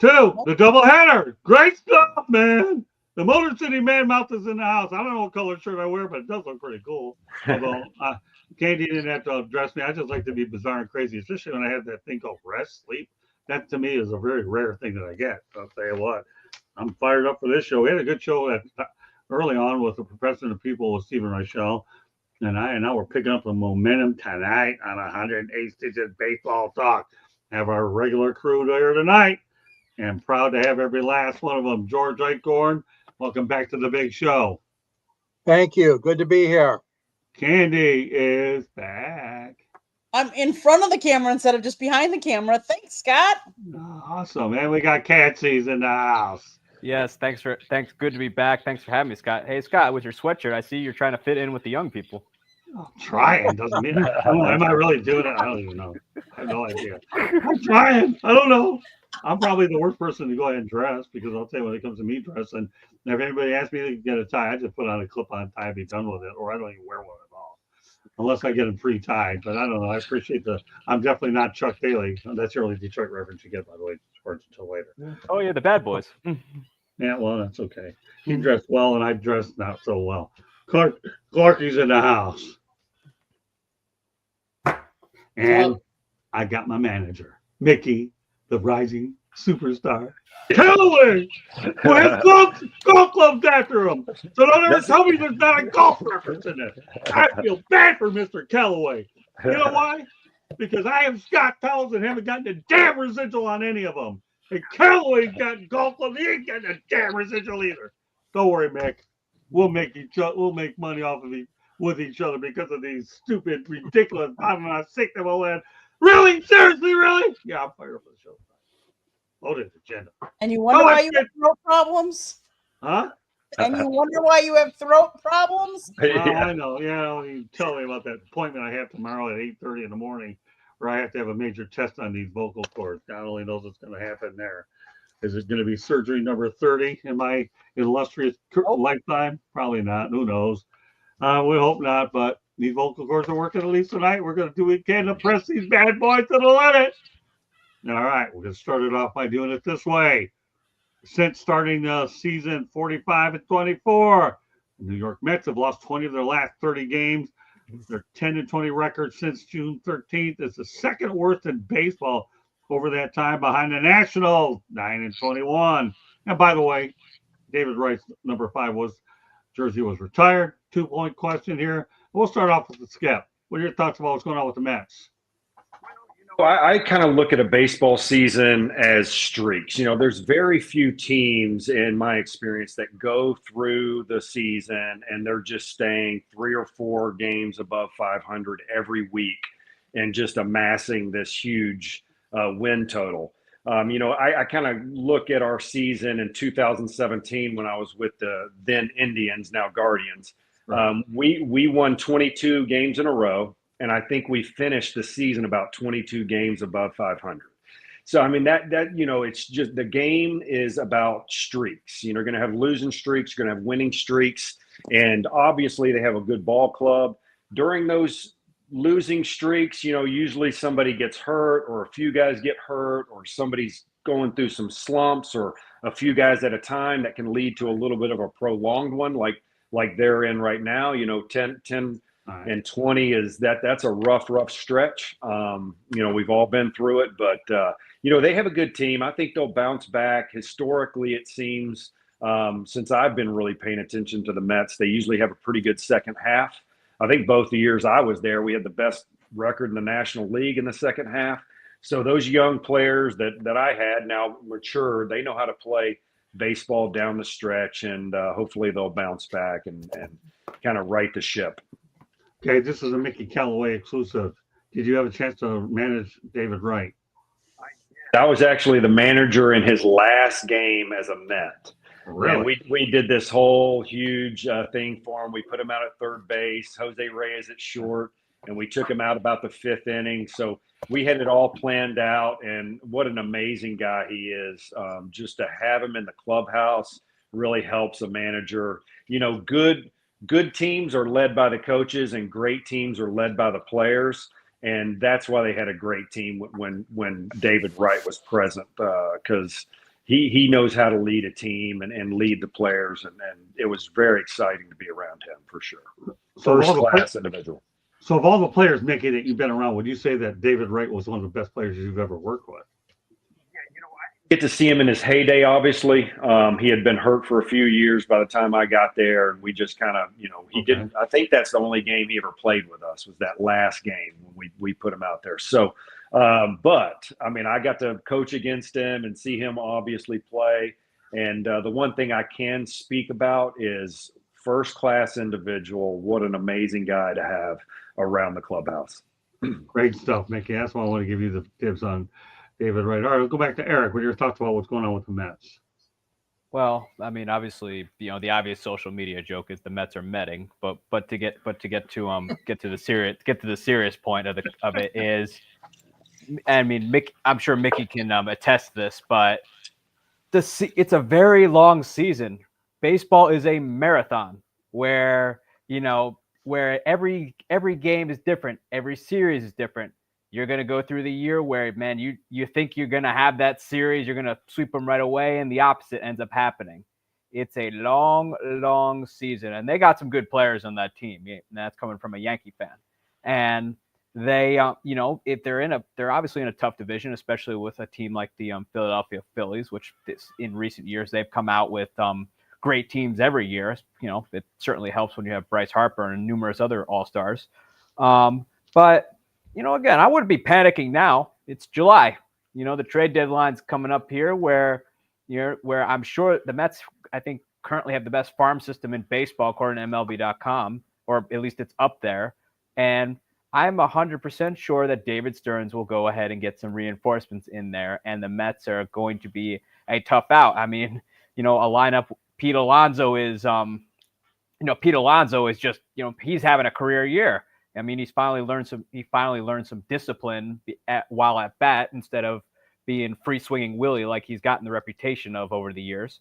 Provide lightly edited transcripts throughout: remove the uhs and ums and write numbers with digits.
2, the doubleheader. Great stuff, man. The Motor City Man Mouth is in the house. I don't know what color shirt I wear, but it does look pretty cool. Although Candy didn't have to dress me. I just like to be bizarre and crazy, especially when I have that thing called rest, sleep. That to me is a very rare thing that I get. I'll tell you what. I'm fired up for this show. We had a good show early on with the Professor and the People with Stephen Reichel. And now we're picking up the momentum tonight on 108 Stitches Baseball Talk. Have our regular crew there tonight. And proud to have every last one of them. George Eichhorn, welcome back to the big show. Thank you. Good to be here. Candy is back. I'm in front of the camera instead of just behind the camera. Thanks, Scott. Awesome, man. We got Catsies in the house. Yes, thanks. Good to be back. Thanks for having me, Scott. Hey, Scott, with your sweatshirt, I see you're trying to fit in with the young people. Trying doesn't mean am I really doing it? I don't even know. I have no idea. I'm trying. I don't know. I'm probably the worst person to go ahead and dress because I'll tell you when it comes to me dressing, if anybody asks me to get a tie, I just put on a clip-on tie and be done with it, or I don't even wear one at all. Unless I get them pre-tied, but I don't know. I appreciate I'm definitely not Chuck Daly. That's the only Detroit reference you get, by the way, sports until later. Oh, yeah, the bad boys. Yeah, well, that's okay. He dressed well, and I dressed not so well. Clarky's in the house. And I got my manager, Mickey, the rising superstar. Callaway, who has golf clubs after him. So don't ever tell me there's not a golf reference in it. I feel bad for Mr. Callaway. You know why? Because I have Scott Towels and haven't gotten a damn residual on any of them. And Callaway's got golf clubs. He ain't getting a damn residual either. Don't worry, Mick. We'll make money off of with each other because of these stupid, ridiculous, I'm not sick of all that. Really? Seriously, really? Yeah, I'm fired for the show. Loaded agenda. And you wonder why you have throat problems? Huh? And you wonder why you have throat problems? I know. Yeah, you tell me about that appointment I have tomorrow at 8:30 in the morning where I have to have a major test on these vocal cords. God only knows what's going to happen there. Is it going to be surgery number 30 in my illustrious lifetime? Probably not. Who knows? We hope not, but these vocal cords are working at least tonight. We're going to do what we can to press these bad boys to the limit. All right, we're going to start it off by doing it this way. Since starting the season 45-24, the New York Mets have lost 20 of their last 30 games. Their 10-20 record since June 13th is the second worst in baseball over that time behind the Nationals, 9-21. And by the way, David Wright's number 5 jersey was retired. 2-point question here. We'll start off with the Skip. What are your thoughts about what's going on with the Mets? I kind of look at a baseball season as streaks. There's very few teams in my experience that go through the season and they're just staying 3 or 4 games above 500 every week and just amassing this huge win total. I kind of look at our season in 2017 when I was with the then Indians, now Guardians. Right. We won 22 games in a row. And I think we finished the season about 22 games above 500. So, I mean, that it's just the game is about streaks. You're going to have losing streaks. You're going to have winning streaks. And obviously they have a good ball club. During those losing streaks, usually somebody gets hurt or a few guys get hurt or somebody's going through some slumps or a few guys at a time that can lead to a little bit of a prolonged one like they're in right now. 10 and 20 is that's a rough stretch. We've all been through it, but they have a good team. I think they'll bounce back. Historically, it seems since I've been really paying attention to the Mets, they usually have a pretty good second half. I think both the years I was there, we had the best record in the National League in the second half. So those young players that I had now mature, they know how to play baseball down the stretch, and hopefully they'll bounce back and kind of right the ship. Okay, this is a Mickey Callaway exclusive. Did you have a chance to manage David Wright? I was actually the manager in his last game as a Met. Really? And we did this whole huge thing for him. We put him out at third base, Jose Reyes at short, and we took him out about the 5th inning. So we had it all planned out, and what an amazing guy he is. Just to have him in the clubhouse really helps a manager. Good teams are led by the coaches and great teams are led by the players. And that's why they had a great team when David Wright was present, because he knows how to lead a team and lead the players, and it was very exciting to be around him for sure. So First class individual. So of all the players, Mickey, that you've been around, would you say that David Wright was one of the best players you've ever worked with? Get to see him in his heyday, obviously. He had been hurt for a few years by the time I got there, and we just kind of, he didn't. I think that's the only game he ever played with us was that last game when we put him out there. So, but I mean, I got to coach against him and see him obviously play. And the one thing I can speak about is first class individual. What an amazing guy to have around the clubhouse. Great stuff, Mickey. That's why I want to give you the tips on David Wright. All right, we'll go back to Eric. What are your thoughts about what's going on with the Mets? Well, I mean, obviously, the obvious social media joke is the Mets are metting, but to get to the serious point of it is, I mean, I'm sure Mickey can attest to this, but it's a very long season. Baseball is a marathon where every game is different, every series is different. You're going to go through the year where, man, you think you're going to have that series, you're going to sweep them right away, and the opposite ends up happening. It's a long, long season, and they got some good players on that team. And that's coming from a Yankee fan. And they, if they're obviously in a tough division, especially with a team like the Philadelphia Phillies, which in recent years they've come out with great teams every year. It certainly helps when you have Bryce Harper and numerous other all-stars. But again, I wouldn't be panicking now. It's July. The trade deadline's coming up here where I'm sure the Mets, I think, currently have the best farm system in baseball, according to MLB.com, or at least it's up there. And I'm 100% sure that David Stearns will go ahead and get some reinforcements in there, and the Mets are going to be a tough out. I mean, a lineup, Pete Alonso is just, he's having a career year. I mean, he finally learned some discipline while at bat instead of being free swinging Willie like he's gotten the reputation of over the years.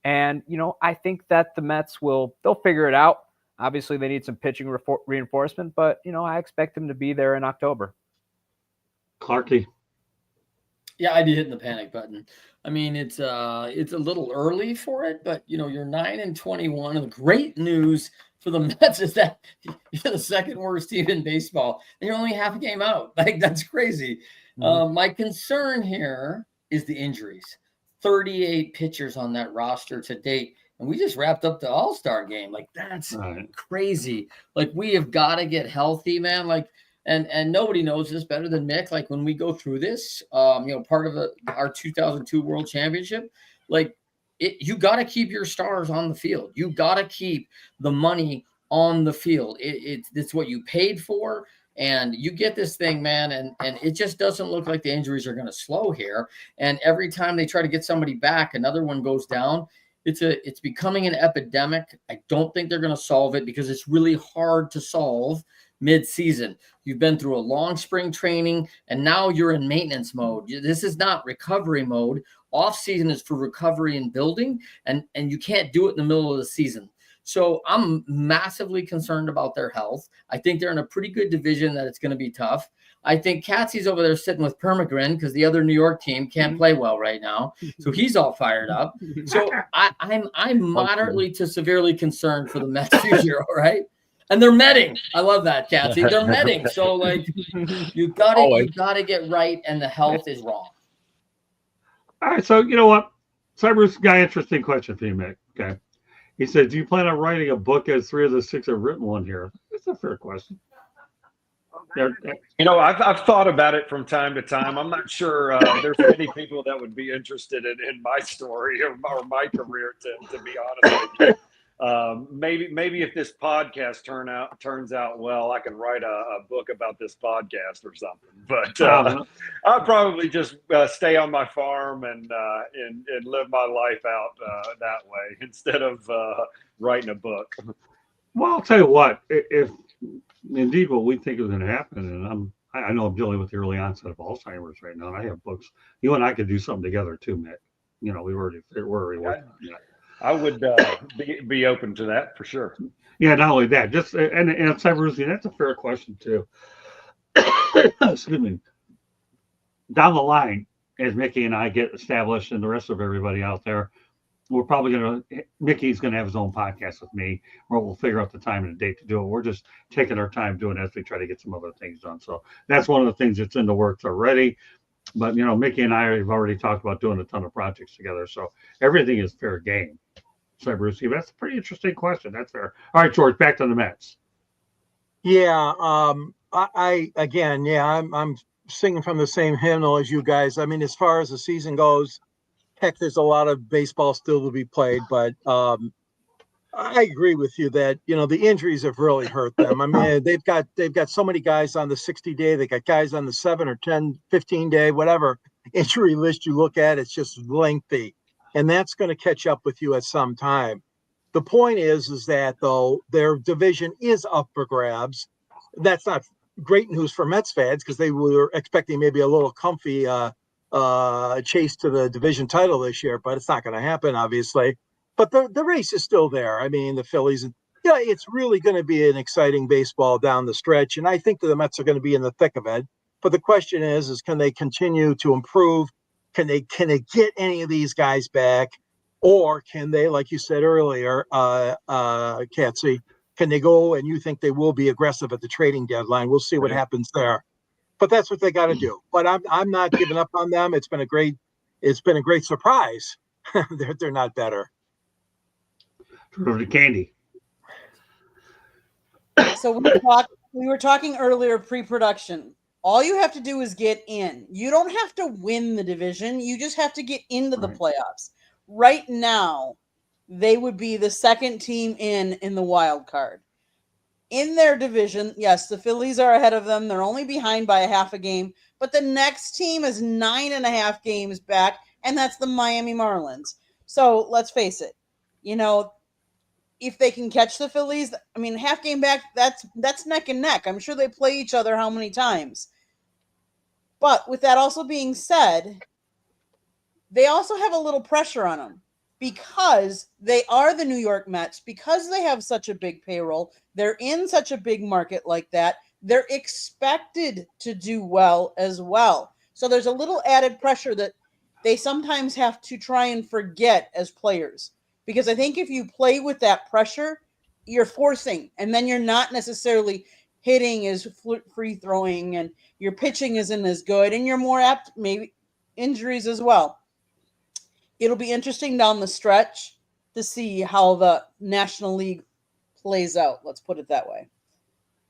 And, I think that the Mets they'll figure it out. Obviously they need some pitching reinforcement, but I expect him to be there in October. Clarky. Yeah, I'd be hitting the panic button. I mean, it's a little early for it, but you're 9-21, and the great news for the Mets is that you're the second worst team in baseball, and you're only half a game out. Like, that's crazy. Mm-hmm. My concern here is the injuries. 38 pitchers on that roster to date, and we just wrapped up the All-Star game. Like, that's crazy. Like, we have got to get healthy, man. Like, and nobody knows this better than Mick. Like, when we go through this, part of our 2002 World Championship, like, you got to keep your stars on the field. You got to keep the money on the field. It's what you paid for, and you get this thing, man, and it just doesn't look like the injuries are going to slow here. And every time they try to get somebody back, another one goes down. It's becoming an epidemic. I don't think they're going to solve it because it's really hard to solve mid-season. You've been through a long spring training, and now you're in maintenance mode. This is not recovery mode. Off-season is for recovery and building, and you can't do it in the middle of the season. So I'm massively concerned about their health. I think they're in a pretty good division that it's going to be tough. I think Katsy's over there sitting with Permagrin because the other New York team can't play well right now. So he's all fired up. So I'm moderately to severely concerned for the Mets future, all right? And they're metting. I love that, Katsy. They're metting. So, like, you gotta get right, and the health is wrong. All right, so you know what? Cyber's got an interesting question for you, Mick. Okay. He said, do you plan on writing a book as 3 of the 6 have written one here? That's a fair question. I've thought about it from time to time. I'm not sure there's many people that would be interested in my story or my career, to be honest with you. Maybe if this podcast turns out well, I can write a book about this podcast or something. But I'll probably just stay on my farm and live my life out that way instead of writing a book. Well, I'll tell you what. If indeed what we think is going to happen, and I know I'm dealing with the early onset of Alzheimer's right now, and I have books. You and I could do something together too, Mick. We're already working on that. I would be open to that for sure. Yeah, not only that, just and cyber, that's a fair question too. Excuse me. Down the line, as Mickey and I get established and the rest of everybody out there, Mickey's going to have his own podcast with me, where we'll figure out the time and the date to do it. We're just taking our time doing it as we try to get some other things done. So that's one of the things that's in the works already. But, Mickey and I have already talked about doing a ton of projects together. So everything is fair game. So, Bruce, that's a pretty interesting question. That's fair. All right, George, back to the Mets. Yeah. I'm singing from the same hymnal as you guys. I mean, as far as the season goes, heck, there's a lot of baseball still to be played, but I agree with you that, the injuries have really hurt them. I mean, they've got so many guys on the 60-day, they got guys on the 7 or 10, 15-day, whatever injury list you look at, it's just lengthy. And that's going to catch up with you at some time. The point is that, though, their division is up for grabs. That's not great news for Mets fans because they were expecting maybe a little comfy chase to the division title this year, but it's not going to happen, obviously. But the race is still there. I mean, the Phillies, it's really going to be an exciting baseball down the stretch, and I think that the Mets are going to be in the thick of it. But the question is can they continue to improve? Can they get any of these guys back? Or can they, like you said earlier, Katsy, can they go, and you think they will be aggressive at the trading deadline? We'll see what happens there. But that's what they got to do. But I'm not giving up on them. It's been a great surprise. they're not better. Over to Candy. So we were talking earlier pre-production. All you have to do is get in. You don't have to win the division. You just have to get into the playoffs. Right now, they would be the second team in the wild card. In their division, yes, the Phillies are ahead of them. They're only behind by a half a game, but the next team is 9.5 games back, and that's the Miami Marlins. So let's face it, if they can catch the Phillies, I mean, half game back, that's neck and neck. I'm sure they play each other how many times. But with that also being said, they also have a little pressure on them because they are the New York Mets, because they have such a big payroll. They're in such a big market like that. They're expected to do well as well. So there's a little added pressure that they sometimes have to try and forget as players. Because I think if you play with that pressure, you're forcing, and then you're not necessarily hitting as free throwing, and your pitching isn't as good, and you're more apt, maybe injuries as well. It'll be interesting down the stretch to see how the National League plays out. Let's put it that way.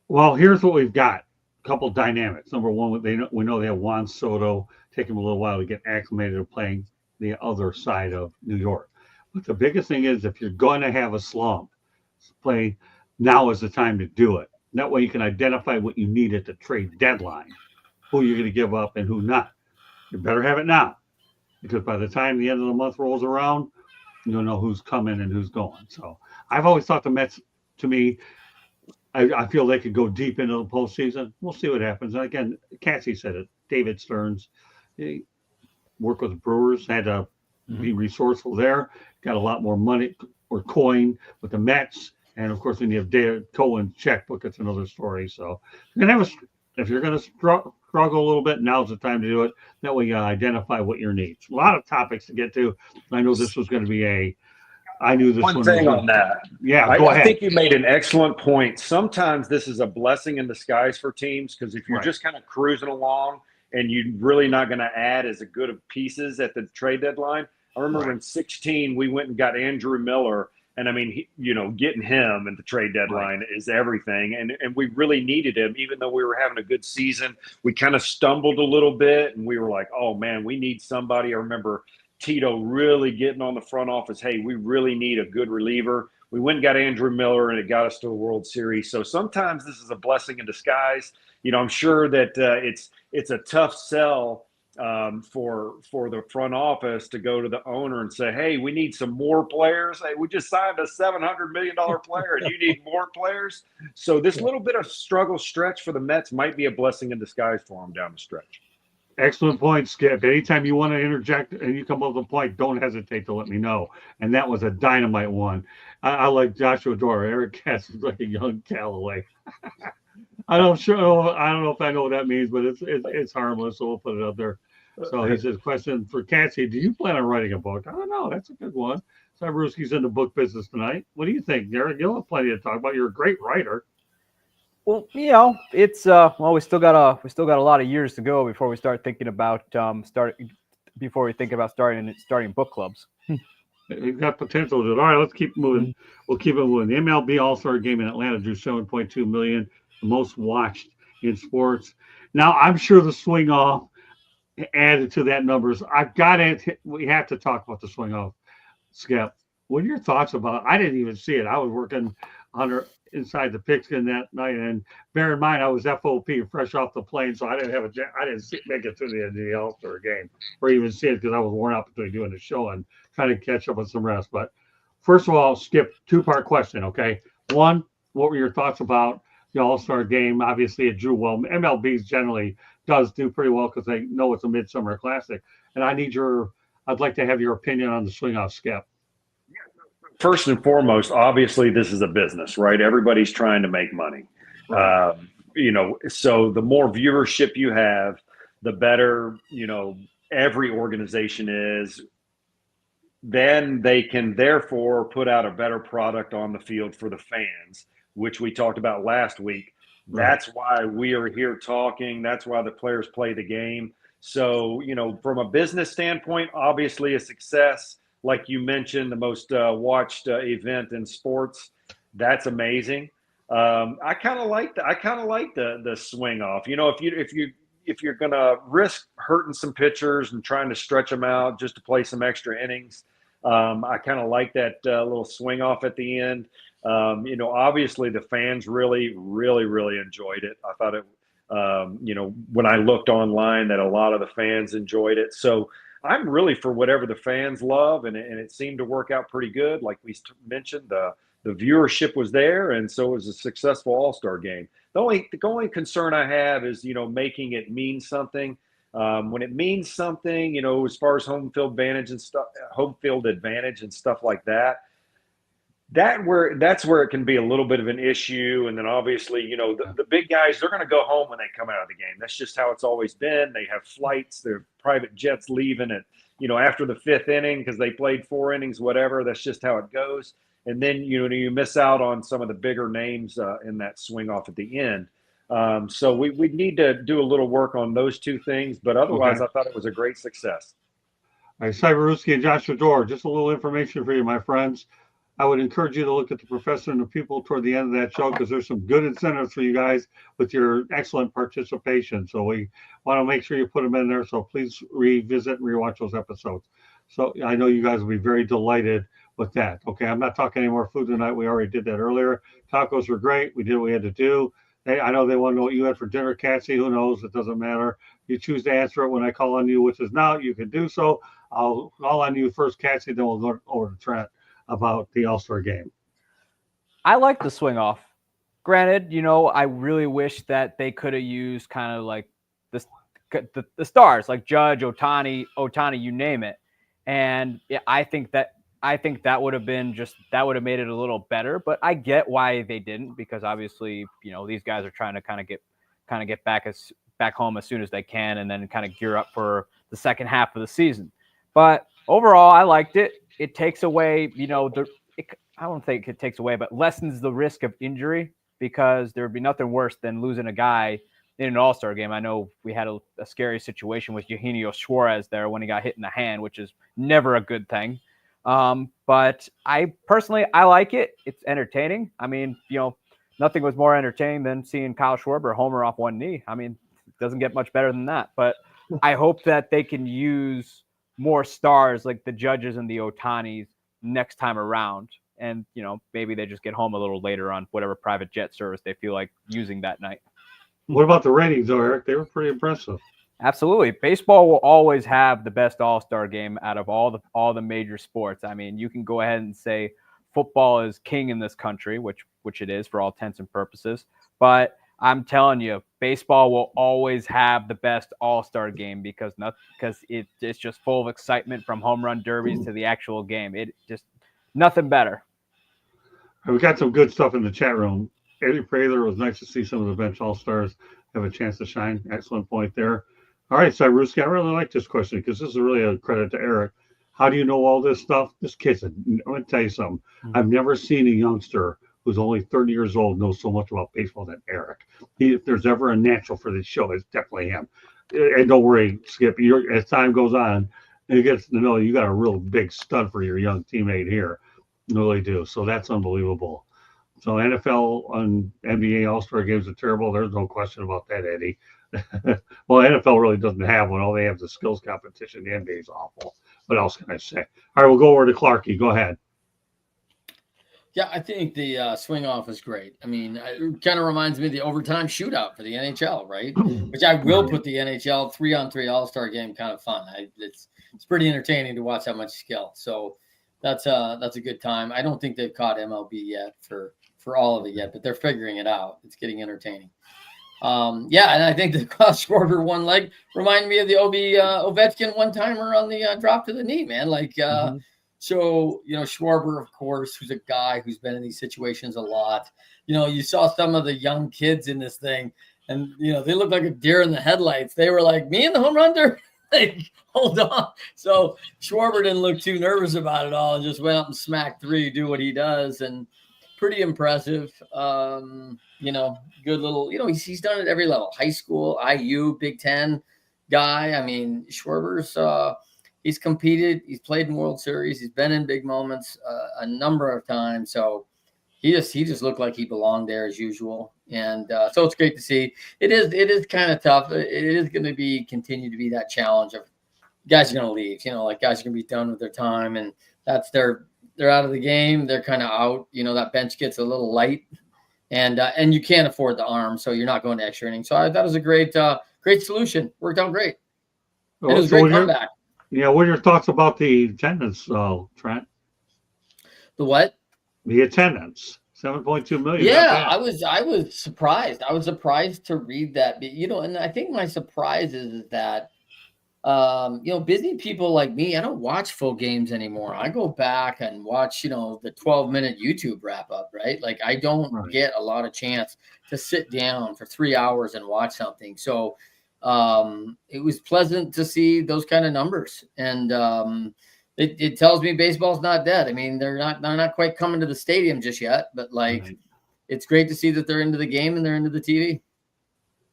Well, here's what we've got. A couple of dynamics. Number one, we know they have Juan Soto. Take him a little while to get acclimated to playing the other side of New York. But the biggest thing is if you're going to have a slump, now is the time to do it. That way you can identify what you need at the trade deadline, who you're going to give up and who not. You better have it now, because by the time the end of the month rolls around, you'll know who's coming and who's going. So I've always thought the Mets, to me, I feel they could go deep into the postseason. We'll see what happens. And again, Cassie said it. David Stearns, he worked with the Brewers, had to be resourceful there. Got a lot more money or coin with the Mets. And of course, when you have David Cohen's checkbook, it's another story. So if you're going to struggle a little bit, now's the time to do it. That way you identify what your needs. A lot of topics to get to. I know this was going to be I knew this one thing on that. Yeah, go ahead. I think you made an excellent point. Sometimes this is a blessing in disguise for teams, because if you're just kind of cruising along and you're really not going to add as good of pieces at the trade deadline. I remember in 2016, we went and got Andrew Miller. And I mean, getting him at the trade deadline is everything. And we really needed him, even though we were having a good season. We kind of stumbled a little bit, and we were like, oh, man, we need somebody. I remember Tito really getting on the front office. Hey, we really need a good reliever. We went and got Andrew Miller, and it got us to a World Series. So sometimes this is a blessing in disguise. I'm sure that it's a tough sell for the front office to go to the owner and say, hey, we need some more players. Hey, we just signed a $700 million player and you need more players. So this little bit of struggle stretch for the Mets might be a blessing in disguise for them down the stretch. Excellent point, Skip. Anytime you want to interject and you come up with a point, don't hesitate to let me know. And that was a dynamite one. I like Joshua Dora. Eric Katz is like a young Callaway. I don't know if I know what that means, but it's harmless, so we'll put it up there. So he says, question for Cassie, do you plan on writing a book? I don't know. That's a good one. Cyberowski's in the book business tonight. What do you think, Derek? You'll have plenty to talk about. You're a great writer. Well, it's we still got a lot of years to go before we start thinking about starting book clubs. You've got potential to do it. All right, let's keep moving. We'll keep it moving. The MLB All-Star Game in Atlanta drew 7.2 million, the most watched in sports. Now, I'm sure the swing off added to that numbers. I've got it. We have to talk about the swing off. Skip, what are your thoughts about it? I didn't even see it. I was working inside the pigskin that night, and bear in mind I was FOP fresh off the plane, so I didn't make it through the end of the All-Star Game or even see it because I was worn out between doing the show and trying to catch up with some rest. But first of all, Skip, two-part question, okay? One, what were your thoughts about the All-Star Game? Obviously, it drew well. MLB generally does do pretty well because they know it's a midsummer classic. And I'd like to have your opinion on the swing off, Skip. First and foremost, obviously, this is a business, right? Everybody's trying to make money. Right. So the more viewership you have, the better, every organization is. Then they can therefore put out a better product on the field for the fans, which we talked about last week. Right. That's why we are here talking. That's why the players play the game. So, from a business standpoint, obviously a success. Like you mentioned, the most watched event in sports. That's amazing. I kind of like the swing off. If you're gonna risk hurting some pitchers and trying to stretch them out just to play some extra innings, I kind of like that little swing off at the end. Obviously the fans really, really, really enjoyed it. I thought it. When I looked online, that a lot of the fans enjoyed it. So I'm really for whatever the fans love, and it seemed to work out pretty good. Like we mentioned, the viewership was there, and so it was a successful All-Star Game. The only concern I have is making it mean something. When it means something, as far as home field advantage and stuff like that. That's where it can be a little bit of an issue. And then obviously, the big guys, they're going to go home when they come out of the game. That's just how it's always been. They have flights, their private jets leaving at, after the fifth inning because they played 4 innings, whatever. That's just how it goes. And then, you miss out on some of the bigger names in that swing off at the end. So we need to do a little work on those two things. But otherwise, okay. I thought it was a great success. All right, Cyberowski and Josh Fedor, just a little information for you, my friends. I would encourage you to look at the Professor and the People toward the end of that show because there's some good incentives for you guys with your excellent participation. So we want to make sure you put them in there. So please revisit and rewatch those episodes. So I know you guys will be very delighted with that. Okay, I'm not talking any more food tonight. We already did that earlier. Tacos were great. We did what we had to do. I know they want to know what you had for dinner, Cassie. Who knows? It doesn't matter. You choose to answer it when I call on you, which is now. You can do so. I'll call on you first, Cassie, then we'll go over to Trent about the All-Star Game. I like the swing off. Granted, I really wish that they could have used kind of like the stars like Judge, Ohtani, you name it. And I think that would have made it a little better, but I get why they didn't because obviously, these guys are trying to kind of get back home as soon as they can and then kind of gear up for the second half of the season. But overall, I liked it. It takes away, I don't think it takes away, but lessens the risk of injury because there would be nothing worse than losing a guy in an All-Star game. I know we had a scary situation with Eugenio Suarez there when he got hit in the hand, which is never a good thing. But I personally like it. It's entertaining. I mean, nothing was more entertaining than seeing Kyle Schwarber homer off one knee. I mean, it doesn't get much better than that. But I hope that they can use more stars like the Judges and the Ohtanis next time around. And, maybe they just get home a little later on whatever private jet service they feel like using that night. What about the ratings, though, Eric? They were pretty impressive. Absolutely. Baseball will always have the best All-Star game out of all the major sports. I mean, you can go ahead and say football is king in this country, which it is for all intents and purposes. But I'm telling you, baseball will always have the best All-Star game because it's just full of excitement from home run derbies to the actual game. It just nothing better. We got some good stuff in the chat room. Eddie Prather, it was nice to see some of the bench All-Stars have a chance to shine. Excellent point there. All right, Cyruski, I really like this question because this is really a credit to Eric. How do you know all this stuff? This kid's, I'm going to tell you something. I've never seen a youngster who's only 30 years old know so much about baseball than Eric. If there's ever a natural for this show, it's definitely him. And don't worry, Skip, as time goes on, and you get to know you got a real big stud for your young teammate here. You really do. So that's unbelievable. So NFL and NBA All-Star games are terrible. There's no question about that, Eddie. Well, NFL really doesn't have one. All they have is a skills competition. The NBA is awful. What else can I say? All right, we'll go over to Clarkie. Go ahead. Yeah, I think the swing off is great. I mean, it kind of reminds me of the overtime shootout for the NHL, right? Which I will put the NHL 3-on-3 All-Star game kind of fun. It's pretty entertaining to watch that much skill. So that's a good time. I don't think they've caught MLB yet for all of it yet, but they're figuring it out. It's getting entertaining. Yeah, and I think the Klaus Schwarber one leg reminded me of the Ovechkin one-timer on the drop to the knee, man. Like, so, Schwarber, of course, who's a guy who's been in these situations a lot. You saw some of the young kids in this thing, and, they look like a deer in the headlights. They were like, me and the home run derby? Like, hold on. So Schwarber didn't look too nervous about it all and just went up and smacked three, do what he does, and pretty impressive. Good little, he's done it at every level. High school, IU, Big Ten guy. I mean, Schwarber's he's competed. He's played in World Series. He's been in big moments a number of times. So he just looked like he belonged there as usual. And so it's great to see. It is kind of tough. It is going to continue to be that challenge of guys are going to leave. Like guys are going to be done with their time, and that's they're out of the game. They're kind of out. That bench gets a little light, and you can't afford the arm, so you're not going to extra innings. So that was a great solution. Worked out great. It was a great comeback. Yeah, what are your thoughts about the attendance, Trent? The what? The attendance, 7.2 million. Yeah, I was surprised. I was surprised to read that. And I think my surprise is that, busy people like me, I don't watch full games anymore. I go back and watch, the 12-minute YouTube wrap up, right? Like I don't get a lot of chance to sit down for 3 hours and watch something. So it was pleasant to see those kind of numbers. And it tells me baseball's not dead. I mean, they're not quite coming to the stadium just yet, but it's great to see that they're into the game and they're into the TV.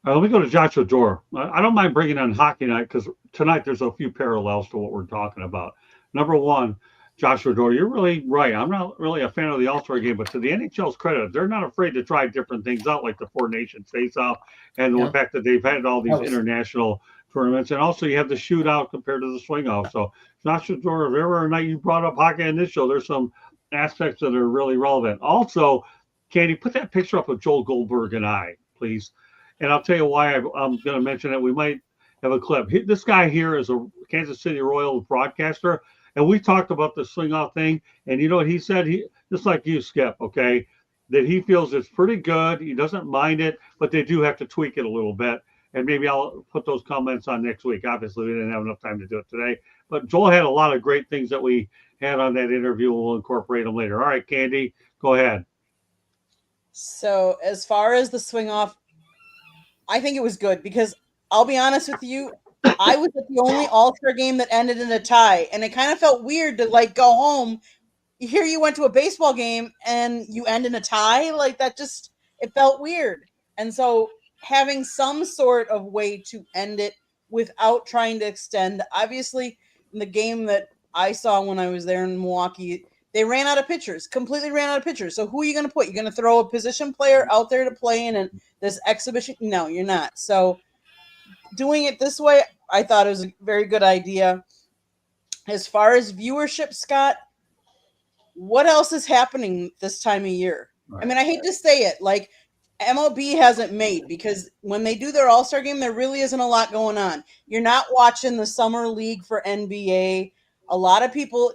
Let me go to Joshua Dore. I don't mind bringing on Hockey Night because tonight there's a few parallels to what we're talking about. Number one, Joshua Dore, you're really right. I'm not really a fan of the All-Star game, but to the NHL's credit, they're not afraid to try different things out, like the Four Nations face-off and the fact that they've had all these international tournaments. And also you have the shootout compared to the swing-off. So Joshua Dore, if ever a night you brought up hockey in this show, there's some aspects that are really relevant. Also, Candy, put that picture up of Joel Goldberg and I, please. And I'll tell you why I'm going to mention it. We might have a clip. This guy here is a Kansas City Royals broadcaster, and we talked about the swing-off thing. And you know what he said? He just like you, Skip, okay, that he feels it's pretty good. He doesn't mind it, but they do have to tweak it a little bit. And maybe I'll put those comments on next week. Obviously, we didn't have enough time to do it today. But Joel had a lot of great things that we had on that interview. We'll incorporate them later. All right, Candy, go ahead. So as far as the swing-off, I think it was good because I'll be honest with you, I was at the only All-Star game that ended in a tie, and it kind of felt weird to go home. Here you went to a baseball game and you end in a tie, it felt weird. And so having some sort of way to end it without trying to extend, obviously in the game that I saw when I was there in Milwaukee, they ran out of pitchers, completely ran out of pitchers. So who are you going to put? You're going to throw a position player out there to play in this exhibition? No, you're not. So doing it this way, I thought it was a very good idea. As far as viewership, Scott, what else is happening this time of year? Right. I mean, I hate to say it, MLB hasn't made, because when they do their All-Star game, there really isn't a lot going on. You're not watching the summer league for NBA. A lot of people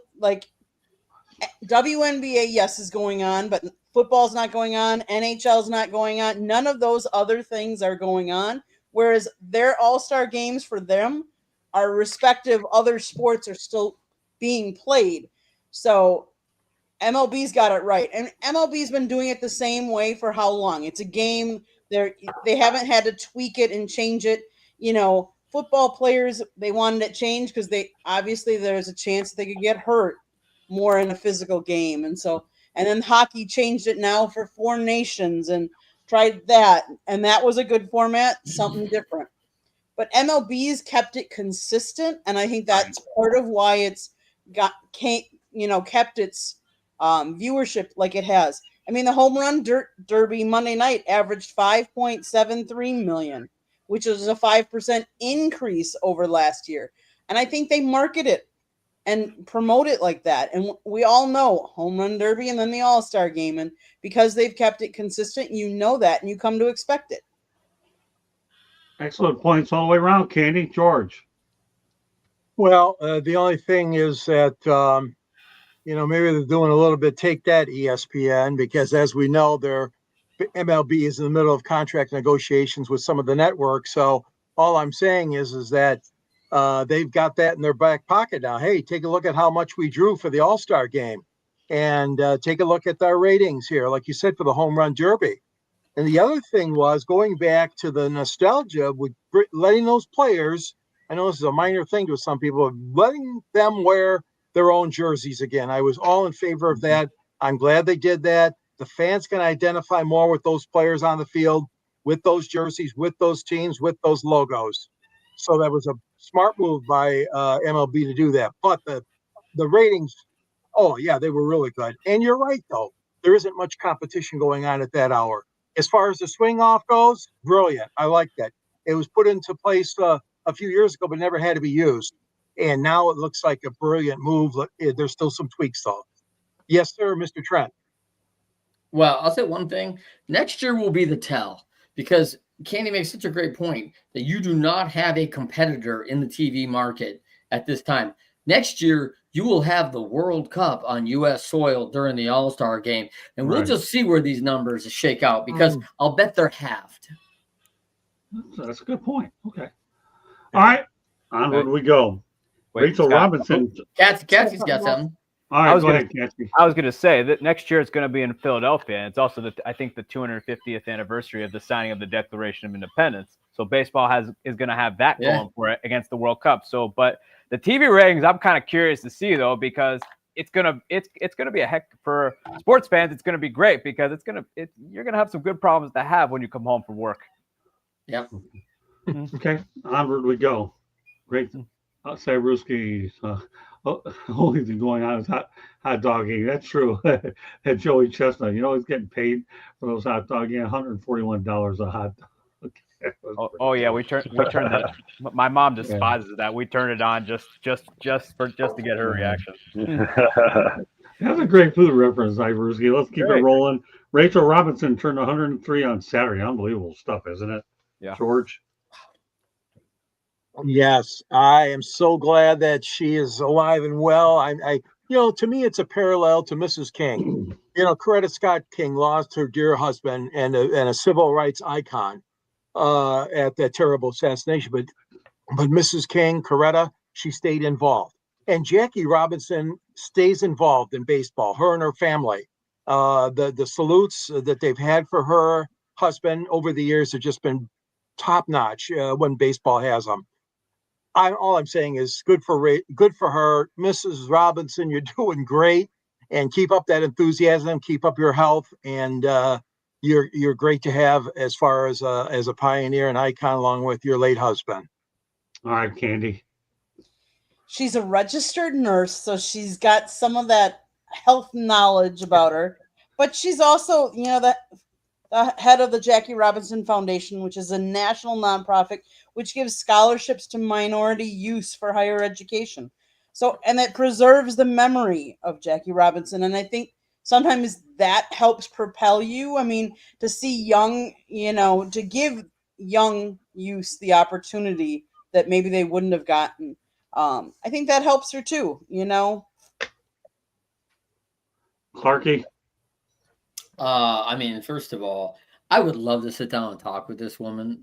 WNBA, yes, is going on, but football's not going on. NHL's not going on. None of those other things are going on. Whereas their all-star games for them, our respective other sports are still being played. So MLB's got it right. And MLB's been doing it the same way for how long? It's a game. They haven't had to tweak it and change it, football players, they wanted it changed because there's a chance they could get hurt more in a physical game. And then hockey changed it now for 4 nations and tried that. And that was a good format, something different. But MLB's kept it consistent. And I think that's part of why it's kept its viewership like it has. I mean, the home run derby Monday night averaged 5.73 million, which is a 5% increase over last year. And I think they market it and promote it like that. And we all know home run derby and then the All-Star game. And because they've kept it consistent, you know that, and you come to expect it. Excellent points all the way around, Candy. George. Well, the only thing is that, maybe they're doing a little bit, take that ESPN, because as we know, MLB is in the middle of contract negotiations with some of the networks. So all I'm saying is that they've got that in their back pocket now. Hey, take a look at how much we drew for the All-Star game, and take a look at our ratings here, like you said, for the home run derby. And the other thing was going back to the nostalgia with letting those players, I know this is a minor thing to some people, letting them wear their own jerseys again. I was all in favor of that. I'm glad they did that. The fans can identify more with those players on the field, with those jerseys, with those teams, with those logos. So that was a smart move by MLB to do that. But the ratings, oh, yeah, they were really good. And you're right, though. There isn't much competition going on at that hour. As far as the swing off goes, brilliant. I like that. It was put into place a few years ago, but never had to be used. And now it looks like a brilliant move. There's still some tweaks, though. Yes, sir, Mr. Trent. Well, I'll say one thing. Next year will be the tell, because Candy makes such a great point that you do not have a competitor in the TV market at this time. Next year, you will have the World Cup on U.S. soil during the All-Star game, and we'll just see where these numbers shake out, because I'll bet they're halved. That's a good point. Okay. All right. Onward we go. Rachel Robinson. Cassie's got something. All right, go ahead, Cassie. I was going to say that next year it's going to be in Philadelphia, and it's also I think the 250th anniversary of the signing of the Declaration of Independence. So baseball is going to have that going for it against the World Cup. So, but the TV ratings, I'm kind of curious to see though, because it's gonna be a heck for sports fans. It's gonna be great because you're gonna have some good problems to have when you come home from work. Yep. Okay, onward we go. Great. Outside Ruski's only thing going on is hot dog eating. That's true. At Joey Chestnut, he's getting paid for those hot dog eating, $141 a hot dog. Oh yeah, we turned that. My mom despises that. We turned it on just to get her reaction. That's a great food reference, Iversky. Let's keep it rolling. Rachel Robinson turned 103 on Saturday. Unbelievable stuff, isn't it? Yeah. George. Yes, I am so glad that she is alive and well. To me, it's a parallel to Mrs. King. Coretta Scott King lost her dear husband and a civil rights icon at that terrible assassination. But Mrs. King, Coretta, she stayed involved. And Jackie Robinson stays involved in baseball, her and her family. The salutes that they've had for her husband over the years have just been top notch when baseball has them. All I'm saying is good for her. Mrs. Robinson, you're doing great, and keep up that enthusiasm, keep up your health, and you're great to have as far as a pioneer and icon along with your late husband. All right, Candy. She's a registered nurse, so she's got some of that health knowledge about her, but she's also, the head of the Jackie Robinson Foundation, which is a national nonprofit which gives scholarships to minority youth for higher education. So, and it preserves the memory of Jackie Robinson. And I think sometimes that helps propel you. I mean, to see to give young youth the opportunity that maybe they wouldn't have gotten. I think that helps her too, Clarky. First of all, I would love to sit down and talk with this woman.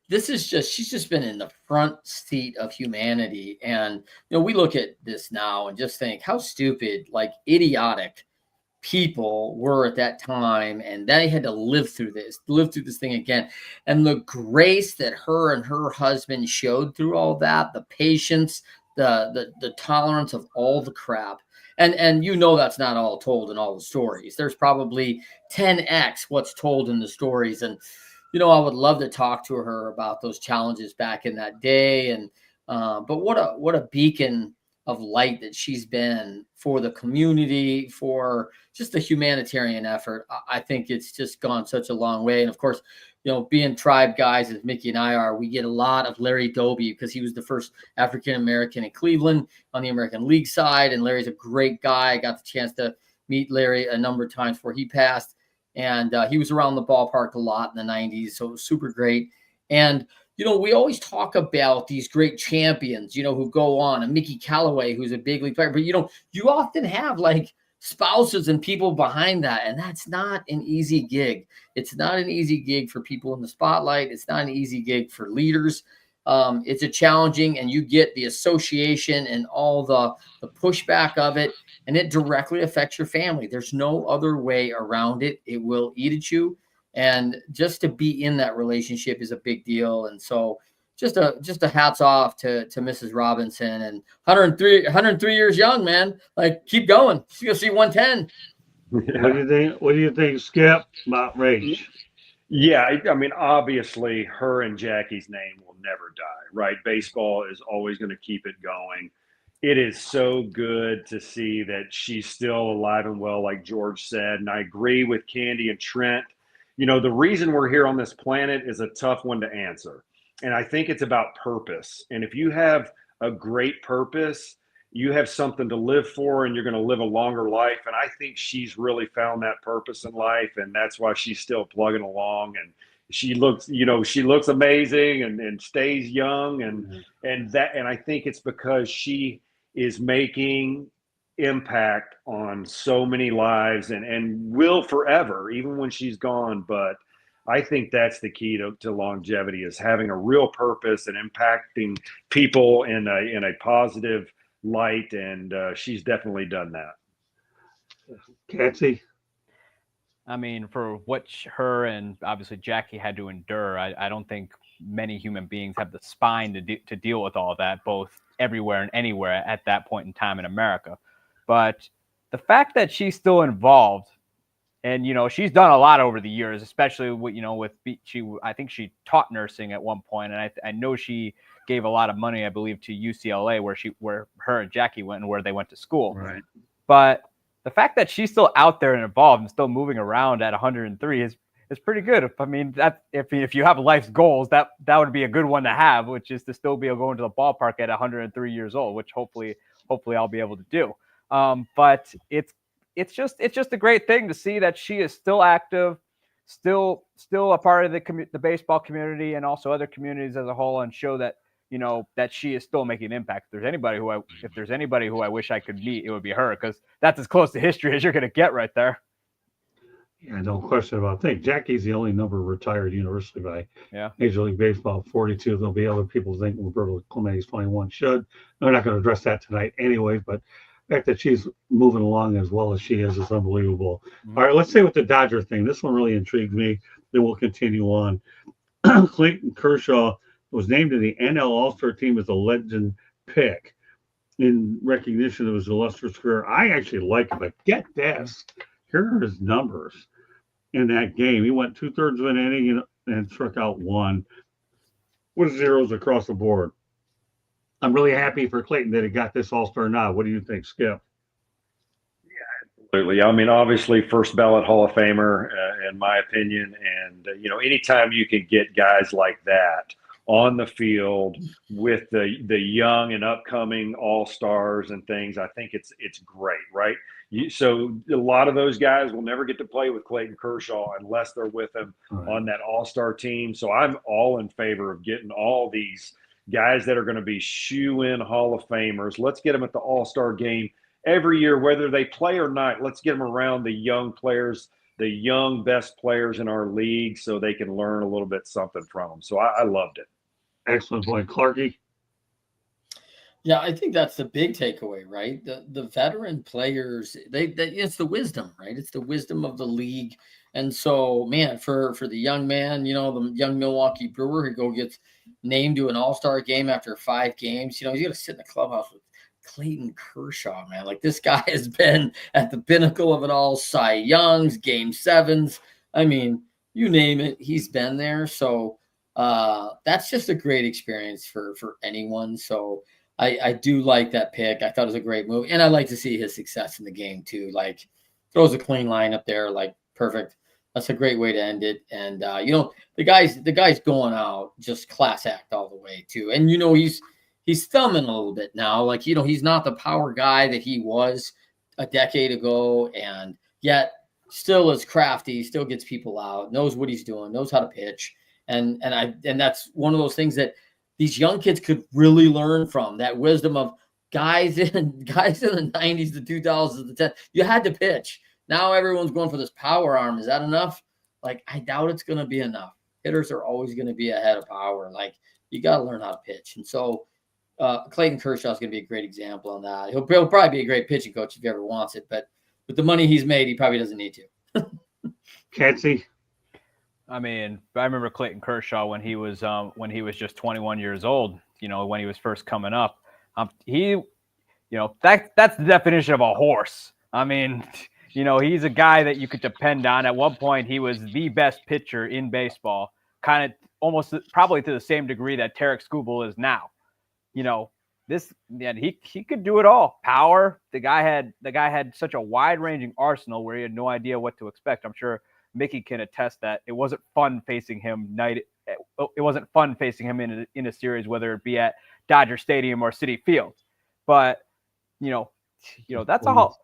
She's just been in the front seat of humanity. And, we look at this now and just think how stupid, idiotic people were at that time, and they had to live through this thing again. And the grace that her and her husband showed through all that, the patience, the tolerance of all the crap. And you know that's not all told in all the stories. There's probably 10x what's told in the stories. And I would love to talk to her about those challenges back in that day. And but what a beacon of light that she's been for the community, for just the humanitarian effort. I think it's just gone such a long way. And of course, being Tribe guys as Mickey and I are, we get a lot of Larry Doby because he was the first African-American in Cleveland on the American League side. And Larry's a great guy. I got the chance to meet Larry a number of times before he passed. And he was around the ballpark a lot in the 90s. So it was super great. And we always talk about these great champions, who go on, and Mickey Callaway, who's a big league player. But, you often have like spouses and people behind that. And that's not an easy gig. It's not an easy gig for people in the spotlight. It's not an easy gig for leaders. It's a challenging, and you get the association and all the pushback of it, and it directly affects your family. There's no other way around it. It will eat at you. And just to be in that relationship is a big deal. And so just a hats off to Mrs. Robinson, and 103 years young, man. Like, keep going. She's going to see 110. Yeah. What do you think, Skip, about Rach? Yeah, I mean, obviously, her and Jackie's name will never die, right? Baseball is always going to keep it going. It is so good to see that she's still alive and well, like George said. And I agree with Candy and Trent. The reason we're here on this planet is a tough one to answer. And I think it's about purpose. And if you have a great purpose, you have something to live for, and you're going to live a longer life. And I think she's really found that purpose in life. And that's why she's still plugging along. And she looks amazing and stays young. And I think it's because she is making impact on so many lives and will forever, even when she's gone. But I think that's the key to longevity, is having a real purpose and impacting people in a positive light. And she's definitely done that. Catsy? I mean, for what her and obviously Jackie had to endure, I don't think many human beings have the spine to deal with all of that, both everywhere and anywhere at that point in time in America. But the fact that she's still involved, and she's done a lot over the years, especially with I think she taught nursing at one point, and I know she gave a lot of money, I believe, to UCLA, where her and Jackie went and where they went to school. Right. But the fact that she's still out there and involved and still moving around at 103 is pretty good. If you have life's goals, that would be a good one to have, which is to still be able to go into the ballpark at 103 years old, which hopefully I'll be able to do. But it's just a great thing to see that she is still active, still a part of the baseball community and also other communities as a whole, and show that that she is still making an impact. If there's anybody who I wish I could meet, it would be her, because that's as close to history as you're going to get right there. Yeah, no question about that. Jackie's the only number retired universally by Major League Baseball, 42. There'll be other people thinking Roberto Clemente's 21 should. We're not going to address that tonight anyway, but the fact that she's moving along as well as she is unbelievable. Mm-hmm. All right, let's say with the Dodger thing. This one really intrigued me. Then we'll continue on. Clayton Kershaw was named to the NL All-Star team as a legend pick in recognition of his illustrious career. I actually like it, but get this. Here are his numbers in that game. He went 2/3 of an inning and struck out one with zeros across the board. I'm really happy for Clayton that he got this All-Star nod. What do you think, Skip? Yeah, absolutely. I mean, obviously, first ballot Hall of Famer, in my opinion. And, anytime you can get guys like that on the field with the young and upcoming all-stars and things, I think it's great, right? So a lot of those guys will never get to play with Clayton Kershaw unless they're with him on that all-star team. So I'm all in favor of getting all these guys that are going to be shoe-in Hall of Famers. Let's get them at the all-star game every year, whether they play or not. Let's get them around the young players, the young best players in our league, so they can learn a little bit something from them. So I loved it. Excellent point. Clarky? Yeah, I think that's the big takeaway, right? The veteran players, it's the wisdom, right? It's the wisdom of the league. And so, man, for the young man, the young Milwaukee Brewer who gets named to an all-star game after 5 games, he's going to sit in the clubhouse with Clayton Kershaw, man. Like, this guy has been at the pinnacle of it all, Cy Young's, Game 7s. I mean, you name it, he's been there. So that's just a great experience for anyone. So I do like that pick. I thought it was a great move. And I like to see his success in the game too. Like, throws a clean line up there, like, perfect. That's a great way to end it. And the guy's going out just class act all the way too. And he's thumbing a little bit now. Like, he's not the power guy that he was a decade ago, and yet still is crafty, still gets people out, knows what he's doing, knows how to pitch. And that's one of those things that these young kids could really learn from, that wisdom of guys in the 90s, the 2000s, the 10s. You had to pitch. Now everyone's going for this power arm. Is that enough? Like, I doubt it's going to be enough. Hitters are always going to be ahead of power. Like, you got to learn how to pitch. And so Clayton Kershaw is going to be a great example on that. He'll probably be a great pitching coach if he ever wants it, but with the money he's made, he probably doesn't need to. Catsy. I mean, I remember Clayton Kershaw when he was just 21 years old. When he was first coming up, that's the definition of a horse. I mean, he's a guy that you could depend on. At one point, he was the best pitcher in baseball, kind of almost probably to the same degree that Tarek Skubal is now. He could do it all. Power. The guy had such a wide-ranging arsenal where he had no idea what to expect. I'm sure Mickey can attest that it wasn't fun facing him in a series, whether it be at Dodger Stadium or Citi Field. But that's a Hall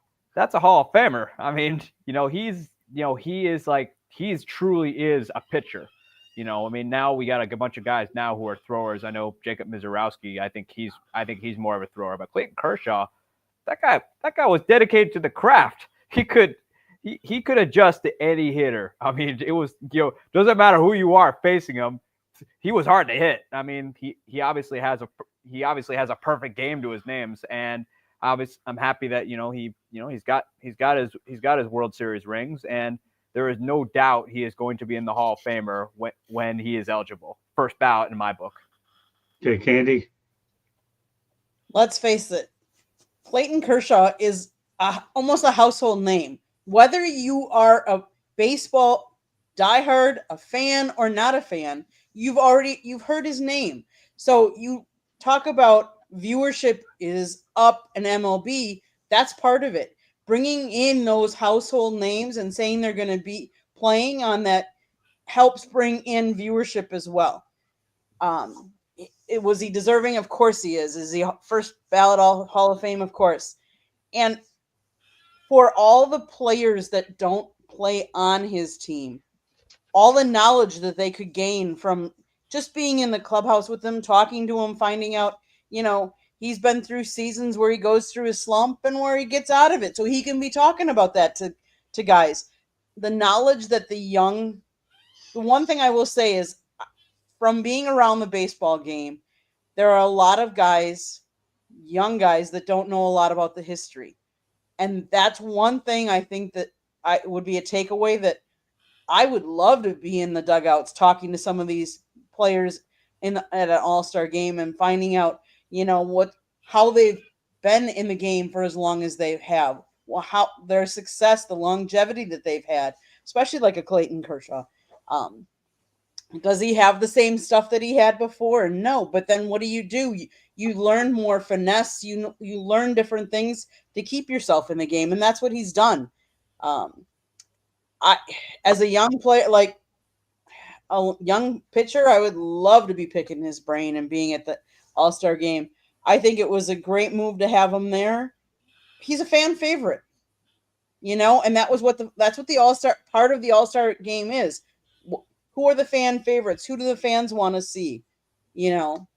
of Famer. I mean, he truly is a pitcher. Now we got a bunch of guys now who are throwers. I know Jacob Mizorowski. I think he's more of a thrower. But Clayton Kershaw, that guy was dedicated to the craft. He could adjust to any hitter. I mean, it was doesn't matter who you are facing him. He was hard to hit. I mean, he obviously has a perfect game to his names, and I'm happy that he's got his World Series rings, and there is no doubt he is going to be in the Hall of Famer when he is eligible. First ballot in my book. Okay, Candy. Let's face it, Clayton Kershaw is almost a household name. Whether you are a baseball diehard, a fan, or not a fan, you've heard his name. So you talk about viewership is up in MLB. That's part of it. Bringing in those household names and saying they're going to be playing on that helps bring in viewership as well. Was he deserving? Of course he is. Is he first ballot Hall of Fame? Of course. And for all the players that don't play on his team, all the knowledge that they could gain from just being in the clubhouse with him, talking to him, finding out, he's been through seasons where he goes through his slump and where he gets out of it. So he can be talking about that to guys. The knowledge that the one thing I will say is, from being around the baseball game, there are a lot of guys, young guys, that don't know a lot about the history. And that's one thing I think that would be a takeaway, that I would love to be in the dugouts talking to some of these players at an all-star game and finding out, how they've been in the game for as long as they have, how their success, the longevity that they've had, especially like a Clayton Kershaw. Does he have the same stuff that he had before? No, but then what do? You learn more finesse. You learn different things to keep yourself in the game, and that's what he's done. As a young player, like a young pitcher, I would love to be picking his brain and being at the All-Star game. I think it was a great move to have him there. He's a fan favorite, and that's what the All-Star part of the All-Star game is. Who are the fan favorites? Who do the fans want to see?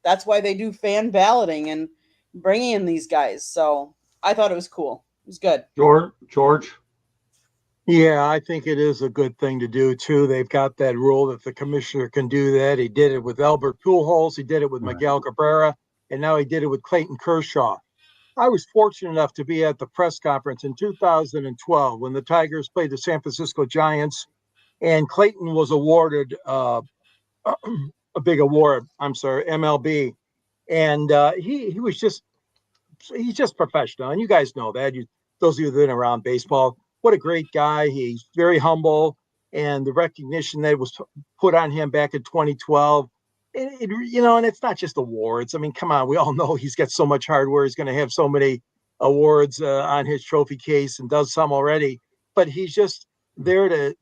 That's why they do fan balloting and bringing in these guys. So I thought it was cool. It was good. George. Yeah, I think it is a good thing to do too. They've got that rule that the commissioner can do that. He did it with Albert Pujols. He did it with Miguel Cabrera. and now he did it with Clayton Kershaw. I was fortunate enough to be at the press conference in 2012 when the Tigers played the San Francisco Giants, and Clayton was awarded a big award. I'm sorry, MLB, and he's just professional, and you guys know that. Those of you that have been around baseball, what a great guy. He's very humble, and the recognition that was put on him back in 2012. And it's not just awards. I mean, come on, we all know he's got so much hardware. He's going to have so many awards on his trophy case and does some already. But he's just there to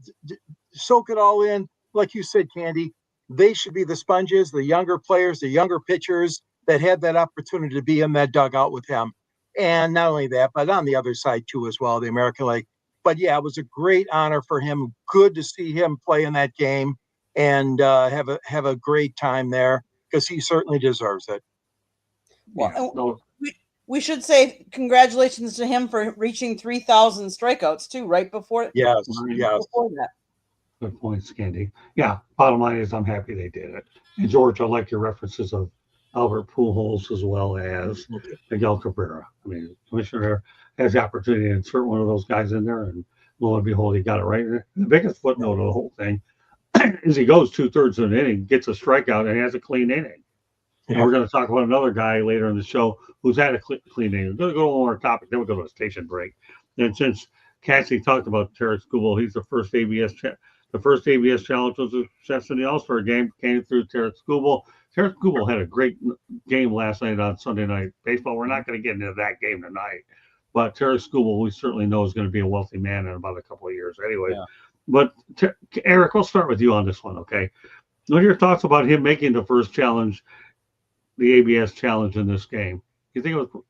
soak it all in. Like you said, Candy, they should be the sponges, the younger players, the younger pitchers that had that opportunity to be in that dugout with him. And not only that, but on the other side too as well, the American League. But yeah, it was a great honor for him. Good to see him play in that game and have a great time there because he certainly deserves it. Well, we should say congratulations to him for reaching 3,000 strikeouts too, right before. Yes. Before that. Good points, Candy. Yeah, bottom line is I'm happy they did it. And George, I like your references of Albert Pujols as well as Miguel Cabrera. I mean, the commissioner has the opportunity to insert one of those guys in there, and lo and behold, he got it right. And the biggest footnote of the whole thing is he goes 2/3 of an inning, gets a strikeout, and has a clean inning. And we're going to talk about another guy later in the show who's had a clean inning. We're going to go on our topic, then we'll go to a station break. And since Cassie talked about Tarek Skubal, he's the first ABS challenge was a success in the All-Star game, came through Tarek Skubal. Tarek Skubal had a great game last night on Sunday Night Baseball. We're not going to get into that game tonight, but Tarek Skubal, we certainly know, is going to be a wealthy man in about a couple of years anyway. Yeah. But Eric, we'll start with you on this one, okay? What are your thoughts about him making the first challenge, the ABS challenge in this game? You think it was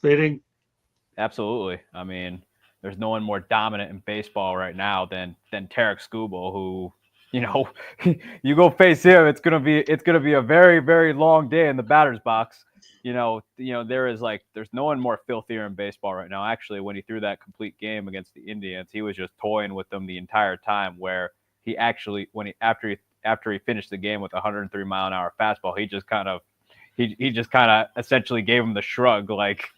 fitting? Absolutely. I mean, there's no one more dominant in baseball right now than Tarek Skubal, who, you go face him, it's gonna be a very, very long day in the batter's box. There's no one more filthier in baseball right now. Actually, when he threw that complete game against the Indians, he was just toying with them the entire time. Where he actually, after he finished the game with a 103-mile-an-hour fastball, he just kind of essentially gave him the shrug, like.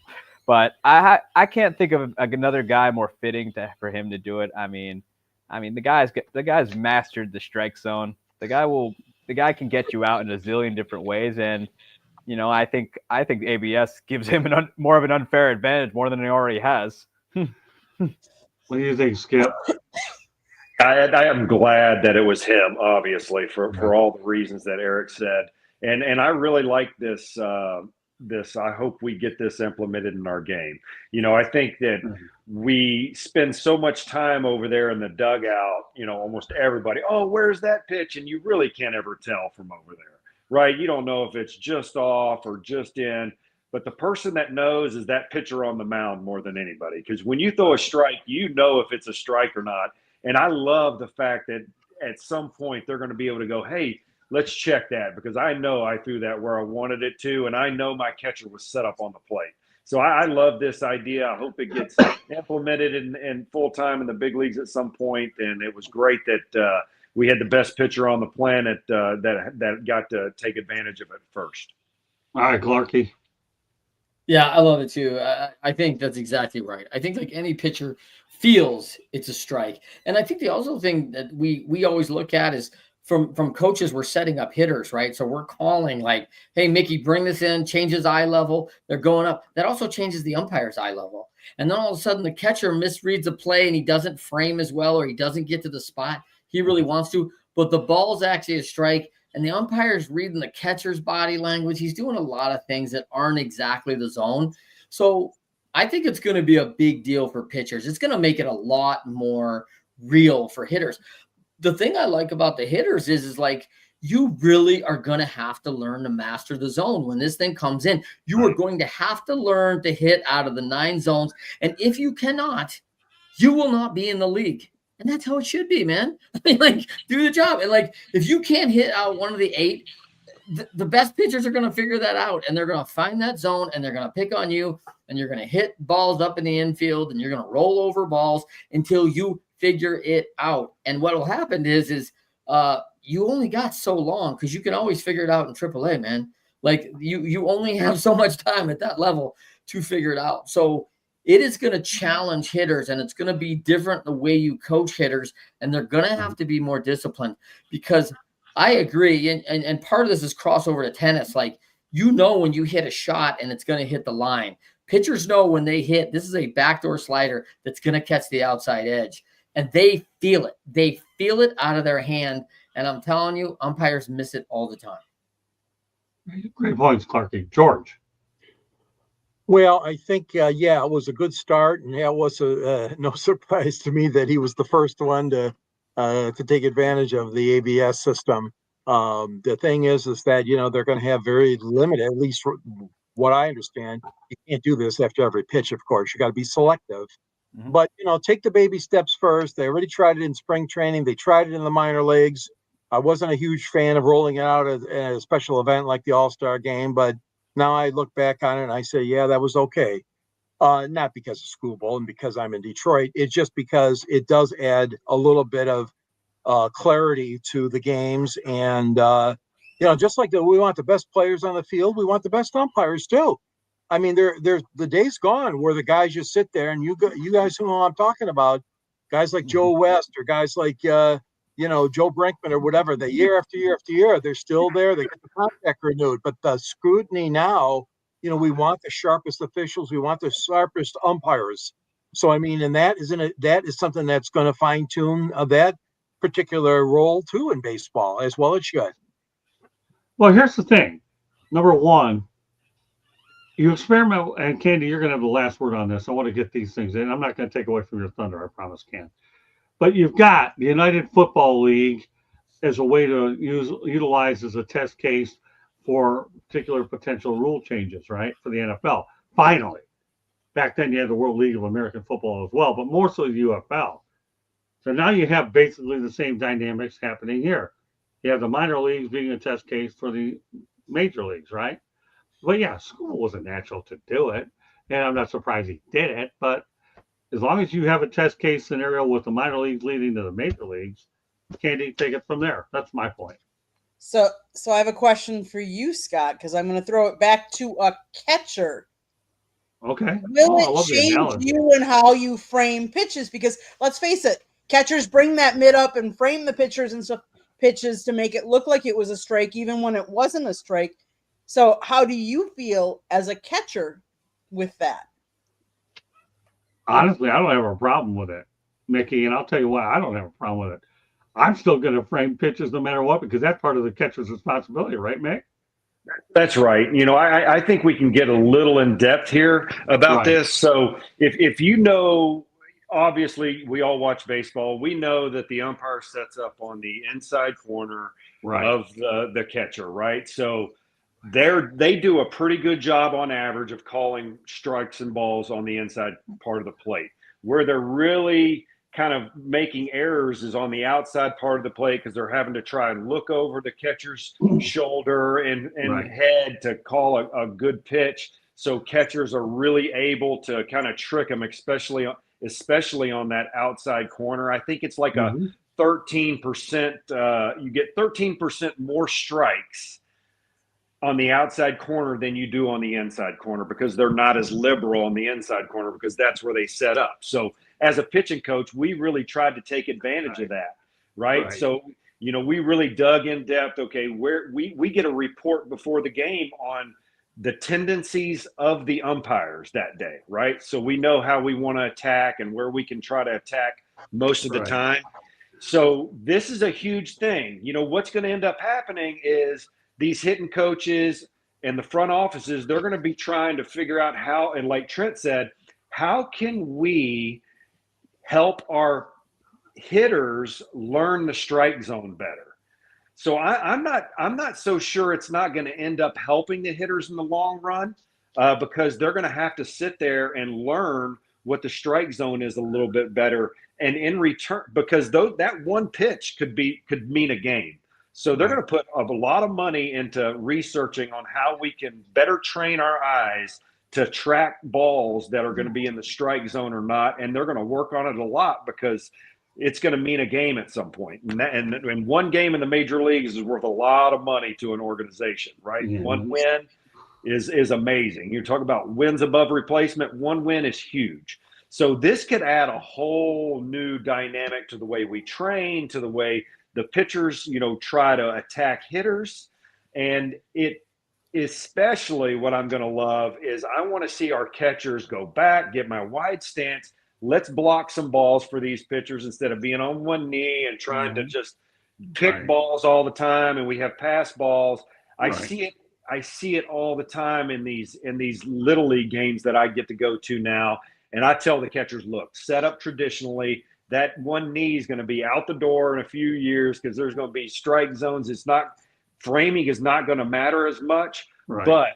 But I can't think of another guy more fitting for him to do it. I mean, the guy's mastered the strike zone. The guy can get you out in a zillion different ways, and I think ABS gives him more of an unfair advantage more than he already has. What do you think, Skip? I am glad that it was him, obviously, for all the reasons that Eric said, and I really like this. I hope we get this implemented in our game. I think that we spend so much time over there in the dugout, almost everybody, oh, where's that pitch? And you really can't ever tell from over there, right? You don't know if it's just off or just in, but the person that knows is that pitcher on the mound more than anybody. Because when you throw a strike, if it's a strike or not. And I love the fact that at some point they're going to be able to go, hey, let's check that, because I know I threw that where I wanted it to, and I know my catcher was set up on the plate. So I love this idea. I hope it gets implemented in full time in the big leagues at some point. And it was great that we had the best pitcher on the planet that got to take advantage of it first. All right, Clarky. Yeah, I love it too. I think that's exactly right. I think like any pitcher feels it's a strike. And I think the also thing that we always look at is from coaches, we're setting up hitters, right? So we're calling like, hey, Mickey, bring this in, change his eye level. They're going up. That also changes the umpire's eye level. And then all of a sudden the catcher misreads a play and he doesn't frame as well, or he doesn't get to the spot he really wants to. But the ball's actually a strike, and the umpire's reading the catcher's body language. He's doing a lot of things that aren't exactly the zone. So I think it's going to be a big deal for pitchers. It's going to make it a lot more real for hitters. The thing I like about the hitters is like, you really are going to have to learn to master the zone. When this thing comes in, you are going to have to learn to hit out of the 9 zones. And if you cannot, you will not be in the league. And that's how it should be, man. I mean, like, do the job. And like, if you can't hit out one of the 8, the best pitchers are going to figure that out, and they're going to find that zone, and they're going to pick on you, and you're going to hit balls up in the infield, and you're going to roll over balls until you figure it out. And what will happen is you only got so long, because you can always figure it out in AAA, man. Like you only have so much time at that level to figure it out. So it is going to challenge hitters, and it's going to be different the way you coach hitters, and they're going to have to be more disciplined, because I agree. And part of this is crossover to tennis. Like, when you hit a shot and it's going to hit the line. Pitchers know when they hit, this is a backdoor slider that's going to catch the outside edge, and they feel it. They feel it out of their hand. And I'm telling you, umpires miss it all the time. Great points, Clarky. George. Well, I think, it was a good start, and it was no surprise to me that he was the first one to take advantage of the ABS system. The thing is that, they're going to have very limited, at least what I understand. You can't do this after every pitch, of course. You got to be selective. Mm-hmm. But, take the baby steps first. They already tried it in spring training. They tried it in the minor leagues. I wasn't a huge fan of rolling it out at a special event like the All-Star game, but now I look back on it and I say, yeah, that was okay. Not because of School Bowl and because I'm in Detroit. It's just because it does add a little bit of clarity to the games. And, just like we want the best players on the field, we want the best umpires too. I mean, there's the day's gone where the guys just sit there, and you guys who know I'm talking about, guys like Joe West or guys like, Joe Brinkman or whatever, that year after year after year, they're still there. They get the contract renewed. But the scrutiny now, we want the sharpest officials. We want the sharpest umpires. So, I mean, and that is something that's going to fine tune that particular role too in baseball, as well it should. Well, here's the thing. Number one, you experiment, and Candy, you're going to have the last word on this. I want to get these things in. I'm not going to take away from your thunder, I promise, Ken. But you've got the United Football League as a way to utilize as a test case for particular potential rule changes, right, for the NFL. Finally. Back then, you had the World League of American Football as well, but more so the UFL. So now you have basically the same dynamics happening here. You have the minor leagues being a test case for the major leagues, right? But yeah, School wasn't natural to do it, and I'm not surprised he did it. But as long as you have a test case scenario with the minor leagues leading to the major leagues, Candy, take it from there. That's my point. So I have a question for you, Scott, because I'm going to throw it back to a catcher. Okay. Will it change you and how you frame pitches? Because let's face it, catchers bring that mid up and frame the pitchers and stuff pitches to make it look like it was a strike, even when it wasn't a strike. So how do you feel as a catcher with that? Honestly, I don't have a problem with it, Mickey, and I'll tell you why I don't have a problem with it. I'm still going to frame pitches no matter what, because that's part of the catcher's responsibility, right, Mick? That's right. I think we can get a little in depth here about this. So if obviously we all watch baseball. We know that the umpire sets up on the inside corner of the catcher, right? So they do a pretty good job on average of calling strikes and balls on the inside part of the plate. Where they're really kind of making errors is on the outside part of the plate, because they're having to try and look over the catcher's shoulder and head to call a good pitch. So catchers are really able to kind of trick them, especially on that outside corner. I think it's like a 13%. You get 13% more strikes on the outside corner than you do on the inside corner, because they're not as liberal on the inside corner, because that's where they set up. So as a pitching coach, we really tried to take advantage of that, right? So, we really dug in depth. Okay, where we get a report before the game on the tendencies of the umpires that day, right? So we know how we want to attack and where we can try to attack most of the time. So this is a huge thing. What's going to end up happening is these hitting coaches and the front offices, they're going to be trying to figure out how, and like Trent said, how can we help our hitters learn the strike zone better? So I'm not so sure it's not going to end up helping the hitters in the long run, because they're going to have to sit there and learn what the strike zone is a little bit better. And in return, because that one pitch could mean a game. So they're going to put a lot of money into researching on how we can better train our eyes to track balls that are going to be in the strike zone or not. And they're going to work on it a lot, because it's going to mean a game at some point. And one game in the major leagues is worth a lot of money to an organization, right? Yeah. One win is amazing. You're talking about wins above replacement. One win is huge. So this could add a whole new dynamic to the way we train, to the way the pitchers, try to attack hitters. And it especially what I'm going to love is I want to see our catchers go back, get my wide stance. Let's block some balls for these pitchers instead of being on one knee and trying to just pick balls all the time. And we have pass balls. I see it all the time in these little league games that I get to go to now. And I tell the catchers, look, set up traditionally. That one knee is going to be out the door in a few years because there's going to be strike zones. Framing is not going to matter as much. Right. But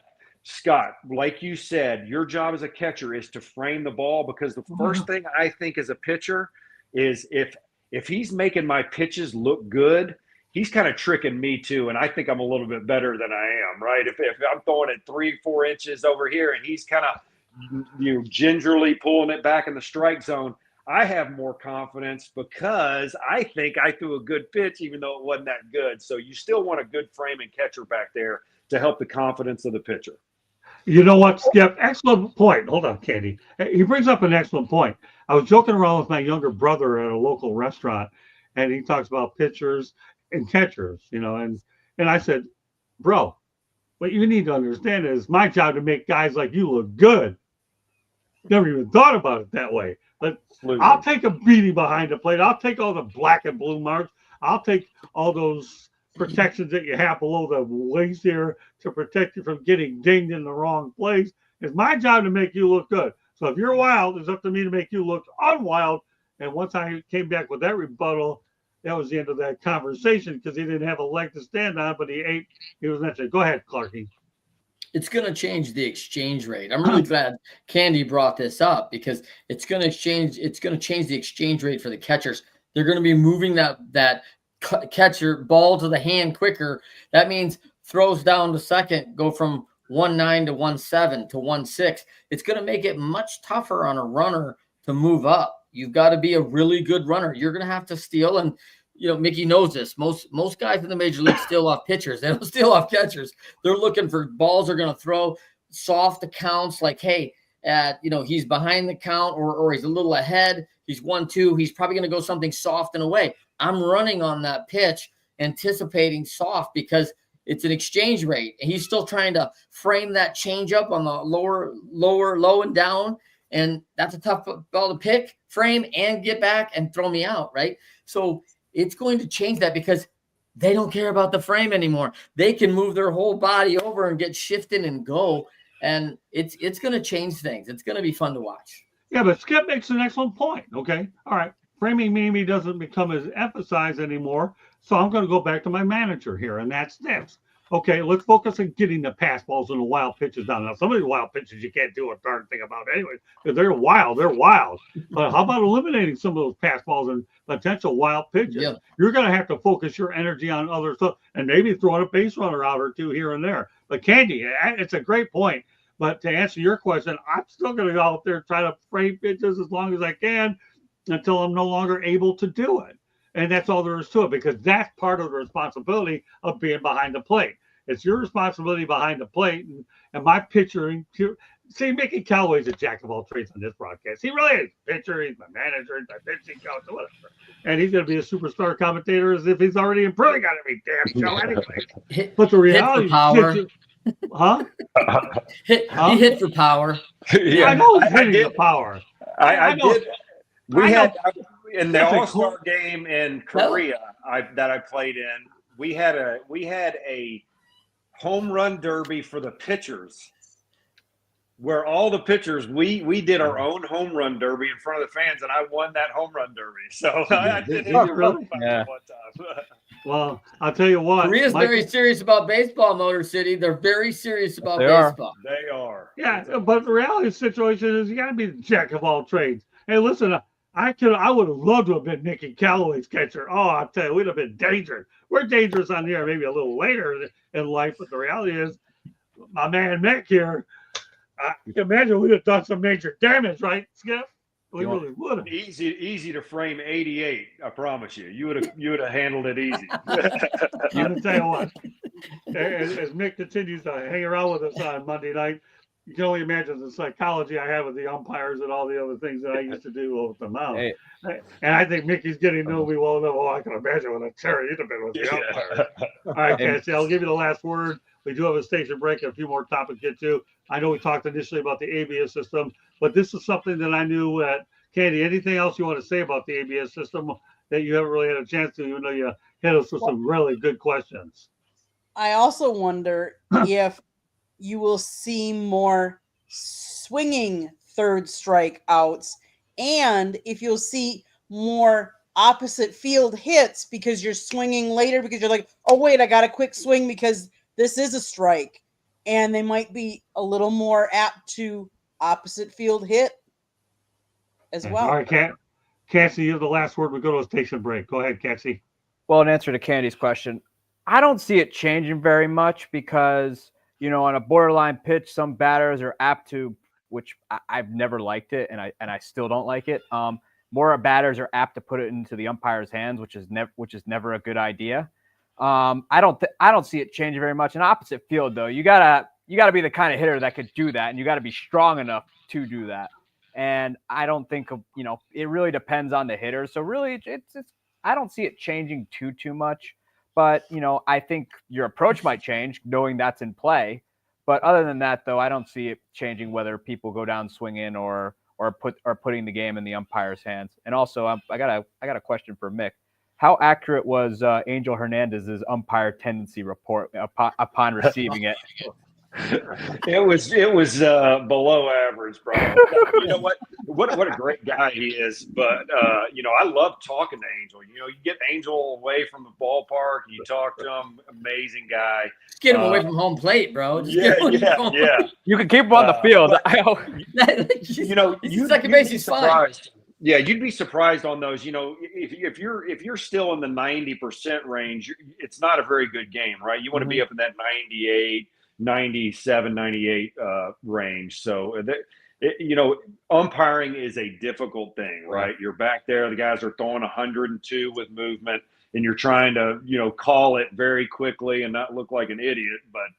Scott, like you said, your job as a catcher is to frame the ball, because the first thing I think as a pitcher is if he's making my pitches look good, he's kind of tricking me too. And I think I'm a little bit better than I am, right? If I'm throwing it 3-4 inches over here and he's kind of gingerly pulling it back in the strike zone, I have more confidence because I think I threw a good pitch even though it wasn't that good. So you still want a good framing catcher back there to help the confidence of the pitcher. You know what, Skip? Excellent point. Hold on, Candy. He brings up an excellent point. I was joking around with my younger brother at a local restaurant, and he talks about pitchers and catchers, and I said, bro, what you need to understand is my job to make guys like you look good. Never even thought about it that way. But I'll take a beating behind the plate. I'll take all the black and blue marks. I'll take all those protections that you have below the waist here to protect you from getting dinged in the wrong place. It's my job to make you look good. So if you're wild, it's up to me to make you look unwild. And once I came back with that rebuttal, that was the end of that conversation because he didn't have a leg to stand on, but he was mentioned. Go ahead, Clarky. It's going to change the exchange rate. I'm really glad Candy brought this up because it's going to change the exchange rate for the catchers. They're going to be moving that catcher ball to the hand quicker. That means throws down to second go from 1.9 to 1.7 to 1.6. It's going to make it much tougher on a runner to move up. You've got to be a really good runner. You're going to have to steal, and Mickey knows this. Most guys in the major league steal off pitchers. They don't steal off catchers. They're looking for balls they're going to throw soft accounts like, hey, he's behind the count or he's a little ahead. He's 1-2. He's probably going to go something soft and away. I'm running on that pitch, anticipating soft because it's an exchange rate. And he's still trying to frame that change up on the low and down. And that's a tough ball to pick, frame, and get back and throw me out, right? So it's going to change that because they don't care about the frame anymore. They can move their whole body over and get shifted and go. And it's going to change things. It's going to be fun to watch. Yeah, but Skip makes an excellent point. Okay. All right. Framing maybe doesn't become as emphasized anymore. So I'm going to go back to my manager here, and that's this. Okay, let's focus on getting the pass balls and the wild pitches down. Now, some of these wild pitches you can't do a darn thing about anyway, because they're wild. But how about eliminating some of those pass balls and potential wild pitches? Yeah. You're going to have to focus your energy on other stuff and maybe throwing a base runner out or two here and there. But Candy, it's a great point. But to answer your question, I'm still going to go out there and try to frame pitches as long as I can until I'm no longer able to do it. And that's all there is to it, because that's part of the responsibility of being behind the plate. It's your responsibility behind the plate. And my pitching, see, Mickey Callaway's a jack of all trades on this broadcast. He really is. Pitcher, he's my manager, he's my pitching coach, whatever. And he's going to be a superstar commentator as if he's already improving on every damn show anyway. But the reality hit for power. He hit for power. Yeah, I know he's hitting the power. I did. We had in the That's a All-Star game in Korea that I played in. We had a home run derby for the pitchers, where all the pitchers we did our own home run derby in front of the fans, and I won that home run derby. So I did it really? one time. Well, I'll tell you what. Korea's very serious about baseball, Motor City. They're very serious about baseball. They are. Yeah, but the reality of the situation is you got to be the jack of all trades. Hey, listen, I would have loved to have been Mickey Callaway's catcher. Oh, I'll tell you, we'd have been dangerous. We're dangerous on the air maybe a little later in life, but the reality is, my man Mick here, I can imagine we'd have done some major damage, right, Skip? We really would have. Easy to frame 88. I promise you. You would have handled it easy. I'm gonna tell you what. As Mick continues to hang around with us on Monday night, you can only imagine the psychology I have with the umpires and all the other things that I used to do with the mound. Hey. And I think Mickey's getting to know me well enough. Oh, I can imagine what a terror you'd have been with the umpires. All right, Cassie, I'll give you the last word. We do have a station break and a few more topics to get to. I know we talked initially about the ABS system, but this is something that I knew that, Candy, anything else you want to say about the ABS system that you haven't really had a chance to, even though you hit us with some really good questions? I also wonder if you will see more swinging third strike outs and if you'll see more opposite field hits because you're swinging later because you're like, oh, wait, I got a quick swing because this is a strike. And they might be a little more apt to opposite field hit as well. All right, Cassie, you have the last word. We go to a station break. Go ahead, Cassie. Well, in answer to Candy's question, I don't see it changing very much because, on a borderline pitch, some batters are apt to, which I've never liked it, and I still don't like it. More batters are apt to put it into the umpire's hands, which is never a good idea. I don't see it changing very much. In opposite field, though, you gotta be the kind of hitter that could do that, and you gotta be strong enough to do that. And I don't think it really depends on the hitter. So really, it's I don't see it changing too much. But, I think your approach might change knowing that's in play. But other than that, though, I don't see it changing whether people go down swinging or putting the game in the umpire's hands. And also, I got a question for Mick. How accurate was Angel Hernandez's umpire tendency report upon receiving it? It was below average, bro. You know what? What a great guy he is. But I love talking to Angel. You get Angel away from the ballpark, you talk to him. Amazing guy. Get him away from home plate, bro. Yeah. You can keep him on the field. Second base is fine. Yeah, you'd be surprised on those. If you're still in the 90% range, it's not a very good game, right? You want to be up in that 98. 97, 98 range. So, umpiring is a difficult thing, right? You're back there. The guys are throwing 102 with movement, and you're trying to, call it very quickly and not look like an idiot. But,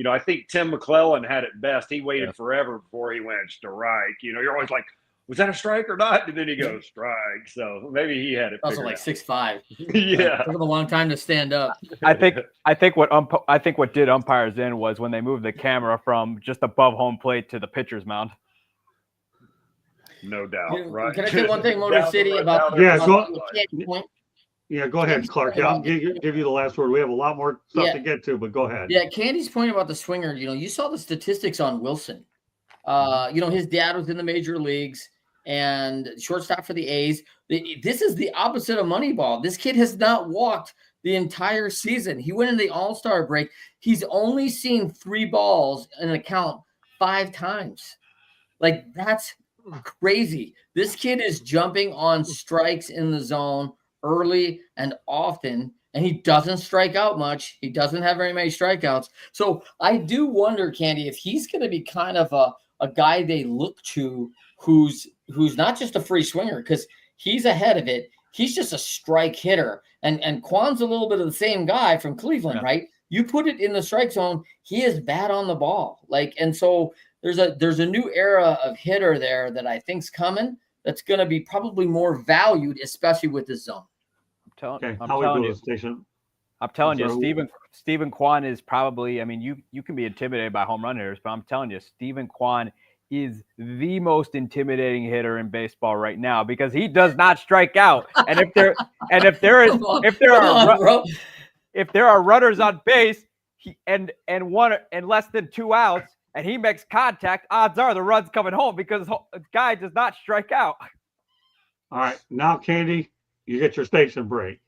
I think Tim McClellan had it best. He waited forever before he went strike. You're always like, was that a strike or not? And then he goes strike. So maybe he had it. Also like 6'5". Yeah, took him a long time to stand up. I think what did umpires in was when they moved the camera from just above home plate to the pitcher's mound. No doubt, right? Can I say one thing, Motor City, about go ahead, Clark. I'll give you the last word. We have a lot more stuff to get to, but go ahead. Yeah, Candy's point about the swinger. You saw the statistics on Wilson. His dad was in the major leagues and shortstop for the A's. This is the opposite of Moneyball. This kid has not walked the entire season. He went in the All-Star break. He's only seen 3 balls in a count 5 times. Like, that's crazy. This kid is jumping on strikes in the zone early and often, and he doesn't strike out much. He doesn't have very many strikeouts. So I do wonder, Candy, if he's going to be kind of a guy they look to who's not just a free swinger, because he's ahead of it. He's just a strike hitter. And Kwan's a little bit of the same guy from Cleveland, right? You put it in the strike zone, he is bad on the ball. And so there's a new era of hitter there that I think's coming that's going to be probably more valued, especially with this zone. I'm telling you, Stephen Kwan is probably, you can be intimidated by home run hitters, but I'm telling you, Stephen Kwan is the most intimidating hitter in baseball right now because he does not strike out. And if there are runners on base and less than 2 outs and he makes contact, odds are the run's coming home because the guy does not strike out. All right, now Candy, you get your station break.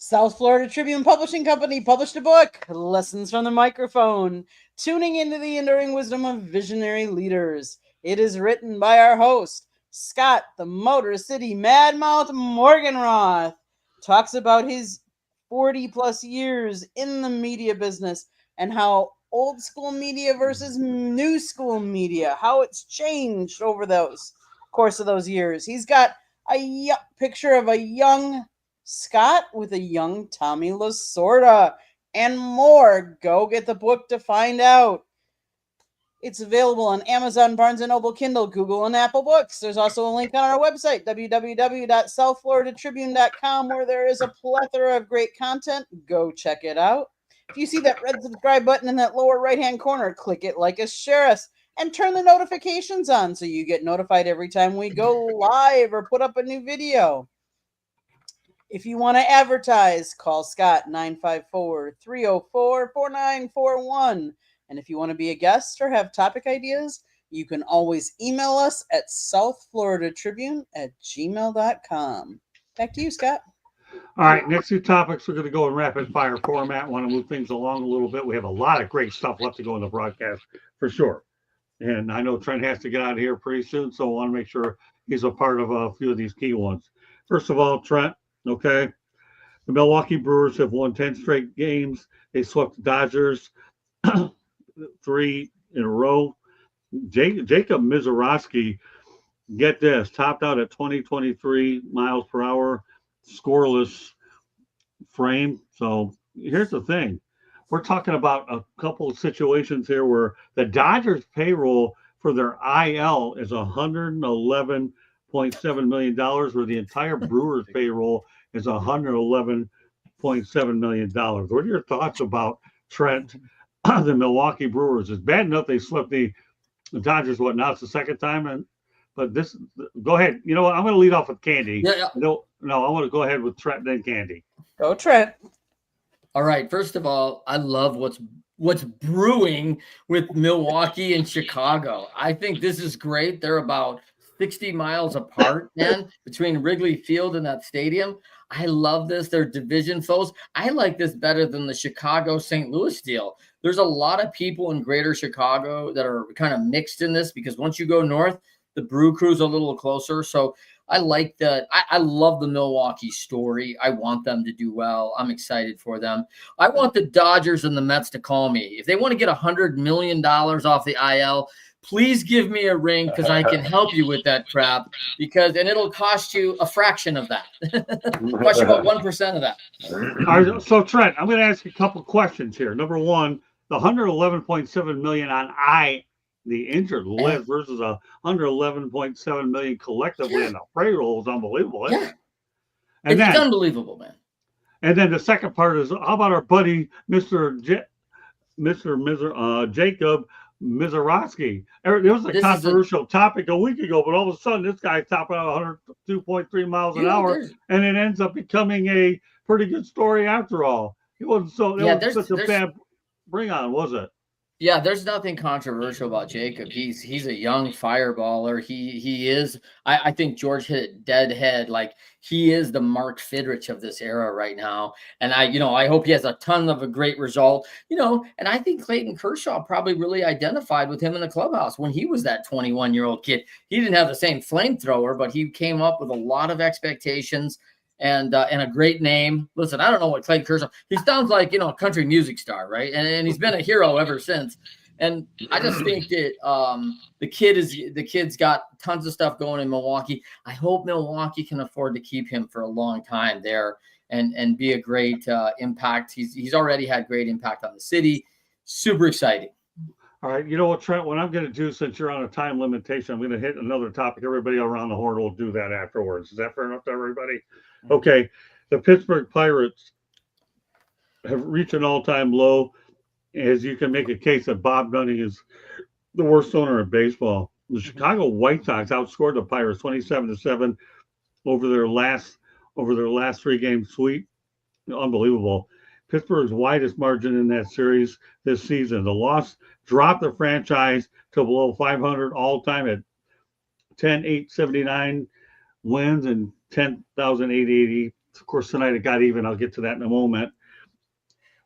South Florida Tribune Publishing Company published a book, Lessons from the Microphone, Tuning into the Enduring Wisdom of Visionary Leaders. It is written by our host, Scott, the Motor City Madmouth Morganroth. Talks about his 40-plus years in the media business and how old school media versus new school media, how it's changed over those course of those years. He's got a picture of a young Scott with a young Tommy Lasorda and more. Go get the book to find out. It's available on Amazon, Barnes & Noble, Kindle, Google, and Apple Books. There's also a link on our website, www.southfloridatribune.com, where there is a plethora of great content. Go check it out. If you see that red subscribe button in that lower right-hand corner, click it, like us, share us, and turn the notifications on so you get notified every time we go live or put up a new video. If you want to advertise, call Scott 954-304-4941. And if you want to be a guest or have topic ideas, you can always email us at southfloridatribune@gmail.com. Back to you, Scott. All right, next two topics, we're going to go in rapid fire format. Want to move things along a little bit. We have a lot of great stuff left to go in the broadcast for sure. And I know Trent has to get out of here pretty soon, so I want to make sure he's a part of a few of these key ones. First of all, Trent, okay, the Milwaukee Brewers have won 10 straight games. They swept the Dodgers 3 in a row. Jacob Mizorowski, get this, topped out at 20-23 miles per hour, scoreless frame. So here's the thing. We're talking about a couple of situations here where the Dodgers payroll for their IL is $111.7 million, where the entire Brewers payroll is $111.7 million. What are your thoughts about, Trent, the Milwaukee Brewers? It's bad enough they swept the Dodgers. What, now it's the second time? But this, go ahead. You know what? I'm going to lead off with Candy. Yeah. No, I want to go ahead with Trent, then Candy. Go, Trent. All right. First of all, I love what's brewing with Milwaukee and Chicago. I think this is great. They're about 60 miles apart, man, between Wrigley Field and that stadium. I love this. They're division foes. I like this better than the Chicago-St. Louis deal. There's a lot of people in greater Chicago that are kind of mixed in this because once you go north, the Brew Crew's a little closer. So I like that. I love the Milwaukee story. I want them to do well. I'm excited for them. I want the Dodgers and the Mets to call me. If they want to get $100 million off the IL, please give me a ring because I can help you with that crap. And it'll cost you a fraction of that. Cost you about 1% of that. All right, so Trent, I'm going to ask you a couple questions here. Number one, the $111.7 million on the injured list versus $111.7 million collectively in the payroll is unbelievable, isn't it? And it's unbelievable, man. And then the second part is, how about our buddy, Jacob Mizorowski? There was a controversial topic a week ago, but all of a sudden this guy topping out 102.3 miles an hour, and it ends up becoming a pretty good story after all. It wasn't such a bad bring on, was it? Yeah, there's nothing controversial about Jacob. He's a young fireballer. He is. I think George hit it dead head. Like, he is the Mark Fidrich of this era right now. And I hope he has a ton of a great result. And I think Clayton Kershaw probably really identified with him in the clubhouse when he was that 21-year-old kid. He didn't have the same flamethrower, but he came up with a lot of expectations. And a great name. Listen, I don't know what Clayton Kershaw. He sounds like a country music star, right? And he's been a hero ever since. And I just think that the kid's got tons of stuff going in Milwaukee. I hope Milwaukee can afford to keep him for a long time there and be a great impact. He's already had great impact on the city. Super exciting. All right, you know what, Trent? What I'm going to do, since you're on a time limitation, I'm going to hit another topic. Everybody around the horn will do that afterwards. Is that fair enough to everybody? Okay, the Pittsburgh Pirates have reached an all-time low, as you can make a case that Bob Dunning is the worst owner in baseball. The Chicago White Sox outscored the Pirates 27-7 over their last 3-game sweep. Unbelievable. Pittsburgh's widest margin in that series this season. The loss dropped the franchise to below 500 all-time at 10,879 wins and 10,880. Of course, tonight it got even. I'll get to that in a moment.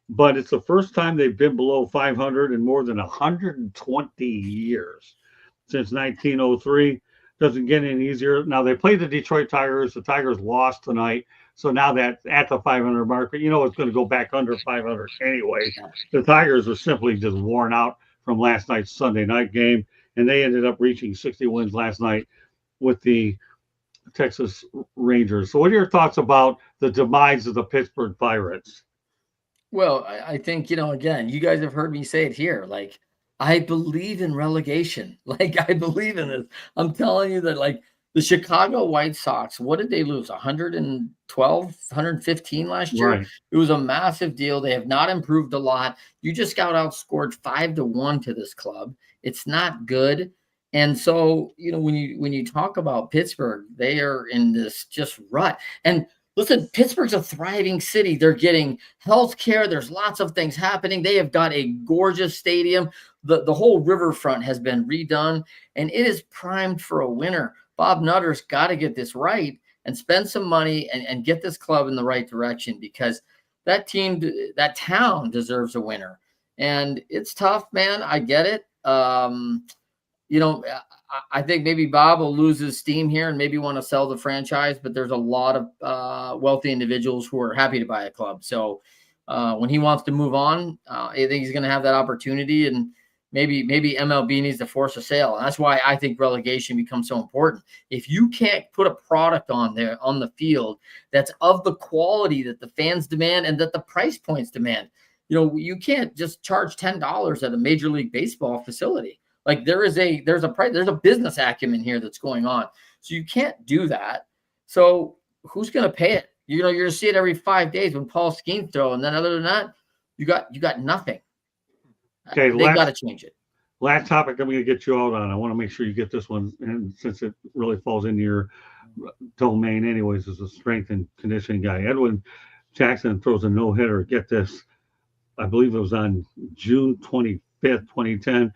But it's the first time they've been below 500 in more than 120 years. Since 1903. Doesn't get any easier. Now, they played the Detroit Tigers. The Tigers lost tonight. So now that's at the 500 mark. It's going to go back under 500 anyway. The Tigers are simply just worn out from last night's Sunday night game, and they ended up reaching 60 wins last night with the Texas Rangers. So, what are your thoughts about the demise of the Pittsburgh Pirates? Well, I think, again, you guys have heard me say it here. Like, I believe in relegation. Like, I believe in this. I'm telling you that, like, the Chicago White Sox, what did they lose? 112, 115 last year? Right. It was a massive deal. They have not improved a lot. You just got outscored 5-1 to this club. It's not good. And so, when you talk about Pittsburgh, they are in this just rut. And listen, Pittsburgh's a thriving city. They're getting health care. There's lots of things happening. They have got a gorgeous stadium. The whole riverfront has been redone, and it is primed for a winner. Bob Nutter's got to get this right and spend some money and get this club in the right direction, because that town deserves a winner. And it's tough, man. I get it. I think maybe Bob will lose his steam here and maybe want to sell the franchise, but there's a lot of wealthy individuals who are happy to buy a club. So when he wants to move on, I think he's going to have that opportunity, and maybe MLB needs to force a sale. And that's why I think relegation becomes so important. If you can't put a product on there on the field that's of the quality that the fans demand and that the price points demand, you can't just charge $10 at a Major League Baseball facility. Like, there's a business acumen here that's going on. So you can't do that. So who's going to pay it? You're going to see it every 5 days when Paul Skeens throw. And then other than that, you got nothing. Okay. They've got to change it. Last topic I'm going to get you out on. I want to make sure you get this one. And since it really falls into your domain anyways, as a strength and conditioning guy, Edwin Jackson throws a no-hitter. Get this. I believe it was on June 25th, 2010.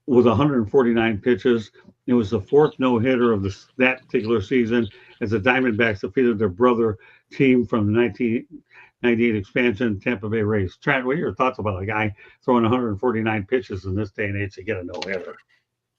With 149 pitches. It was the fourth no-hitter of that particular season as the Diamondbacks defeated their brother team from the 1998 expansion, Tampa Bay Rays. Trent, what are your thoughts about a guy throwing 149 pitches in this day and age to get a no-hitter?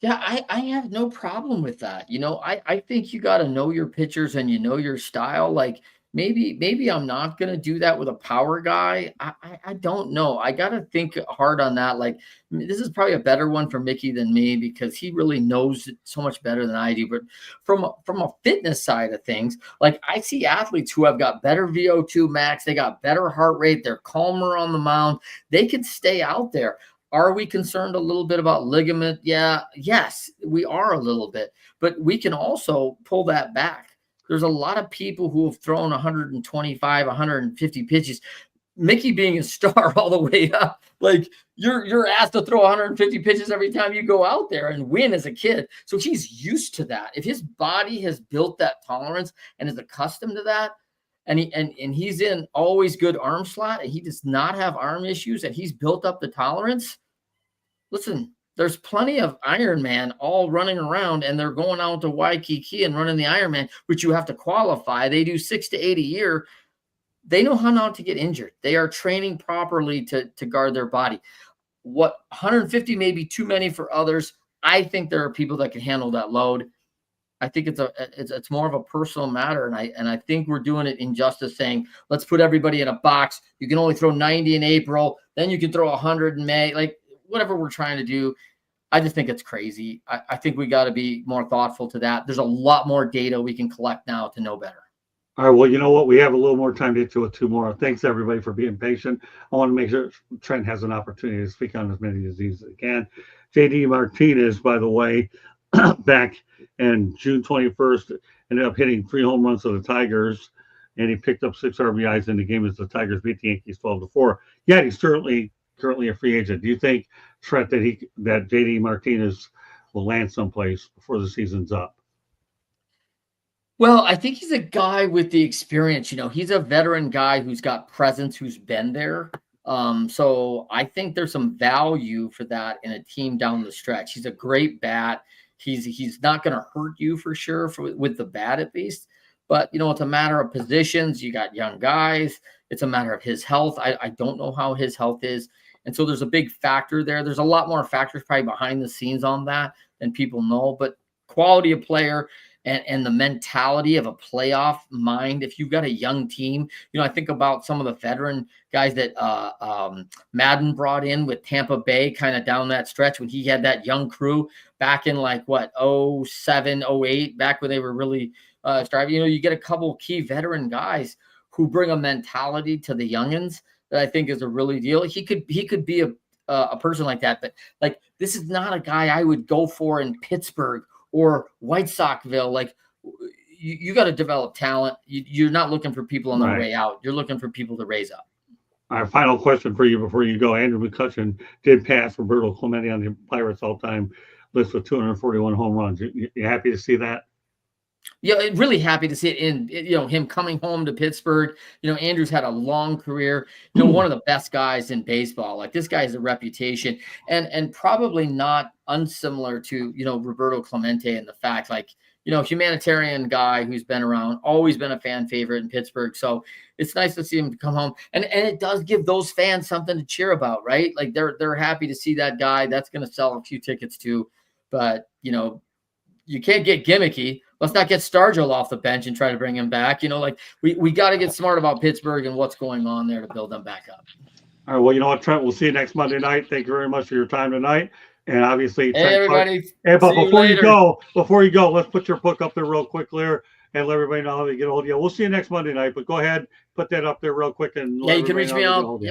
Yeah, I have no problem with that. I think you got to know your pitchers and your style. Like, maybe I'm not going to do that with a power guy. I don't know. I got to think hard on that. Like, this is probably a better one for Mickey than me, because he really knows it so much better than I do. But from a fitness side of things, like, I see athletes who have got better VO2 max. They got better heart rate. They're calmer on the mound. They can stay out there. Are we concerned a little bit about ligament? Yes, we are a little bit. But we can also pull that back. There's a lot of people who have thrown 125, 150 pitches. Mickey being a star all the way up, like, you're asked to throw 150 pitches every time you go out there and win as a kid. So he's used to that. If his body has built that tolerance and is accustomed to that, and he's in always good arm slot, and he does not have arm issues, and he's built up the tolerance. Listen, there's plenty of Ironman all running around, and they're going out to Waikiki and running the Ironman, which you have to qualify. They do 6 to 8 a year. They know how not to get injured. They are training properly to guard their body. What 150 may be too many for others. I think there are people that can handle that load. I think it's more of a personal matter, and I think we're doing it injustice saying, let's put everybody in a box. You can only throw 90 in April, then you can throw 100 in May. Like, whatever we're trying to do, I just think it's crazy. I think we got to be more thoughtful to that. There's a lot more data we can collect now to know better. All right. Well, you know what? We have a little more time to get to it tomorrow. Thanks, everybody, for being patient. I want to make sure Trent has an opportunity to speak on as many diseases as he can. JD Martinez, by the way, back in June 21st, ended up hitting 3 home runs for the Tigers, and he picked up 6 RBIs in the game as the Tigers beat the Yankees 12-4. Yet he's currently a free agent. Do you think, Trent, that JD Martinez will land someplace before the season's up? Well, I think he's a guy with the experience. He's a veteran guy who's got presence, who's been there. So I think there's some value for that in a team down the stretch. He's a great bat. He's not going to hurt you for sure with the bat at least. But, it's a matter of positions. You got young guys. It's a matter of his health. I don't know how his health is. And so there's a big factor there. There's a lot more factors probably behind the scenes on that than people know. But quality of player, and the mentality of a playoff mind. If you've got a young team, I think about some of the veteran guys that Madden brought in with Tampa Bay kind of down that stretch when he had that young crew back in like what, 07, 08, back when they were really striving. You get a couple key veteran guys who bring a mentality to the youngins that I think is a really deal. He could be a person like that, but like, this is not a guy I would go for in Pittsburgh or White Soxville. Like, you got to develop talent. You're not looking for people on their way out. You're looking for people to raise up. Our final question for you before you go. Andrew McCutcheon did pass Roberto Clemente on the Pirates all-time list with 241 home runs. You happy to see that? Yeah, really happy to see it in, him coming home to Pittsburgh. Andrew's had a long career, one of the best guys in baseball. Like, this guy has a reputation and probably not unsimilar to, Roberto Clemente, in the fact, like, humanitarian guy who's been around, always been a fan favorite in Pittsburgh. So it's nice to see him come home. And it does give those fans something to cheer about, right? Like, they're happy to see that guy. That's going to sell a few tickets too. But, you can't get gimmicky. Let's not get Stargell off the bench and try to bring him back. Like, we got to get smart about Pittsburgh and what's going on there to build them back up. All right. Well, you know what, Trent? We'll see you next Monday night. Thank you very much for your time tonight. And obviously, hey, everybody. But before you go, let's put your book up there real quick, Lear, and let everybody know how to get a hold of you. We'll see you next Monday night. But go ahead, put that up there real quick. And you can reach me out.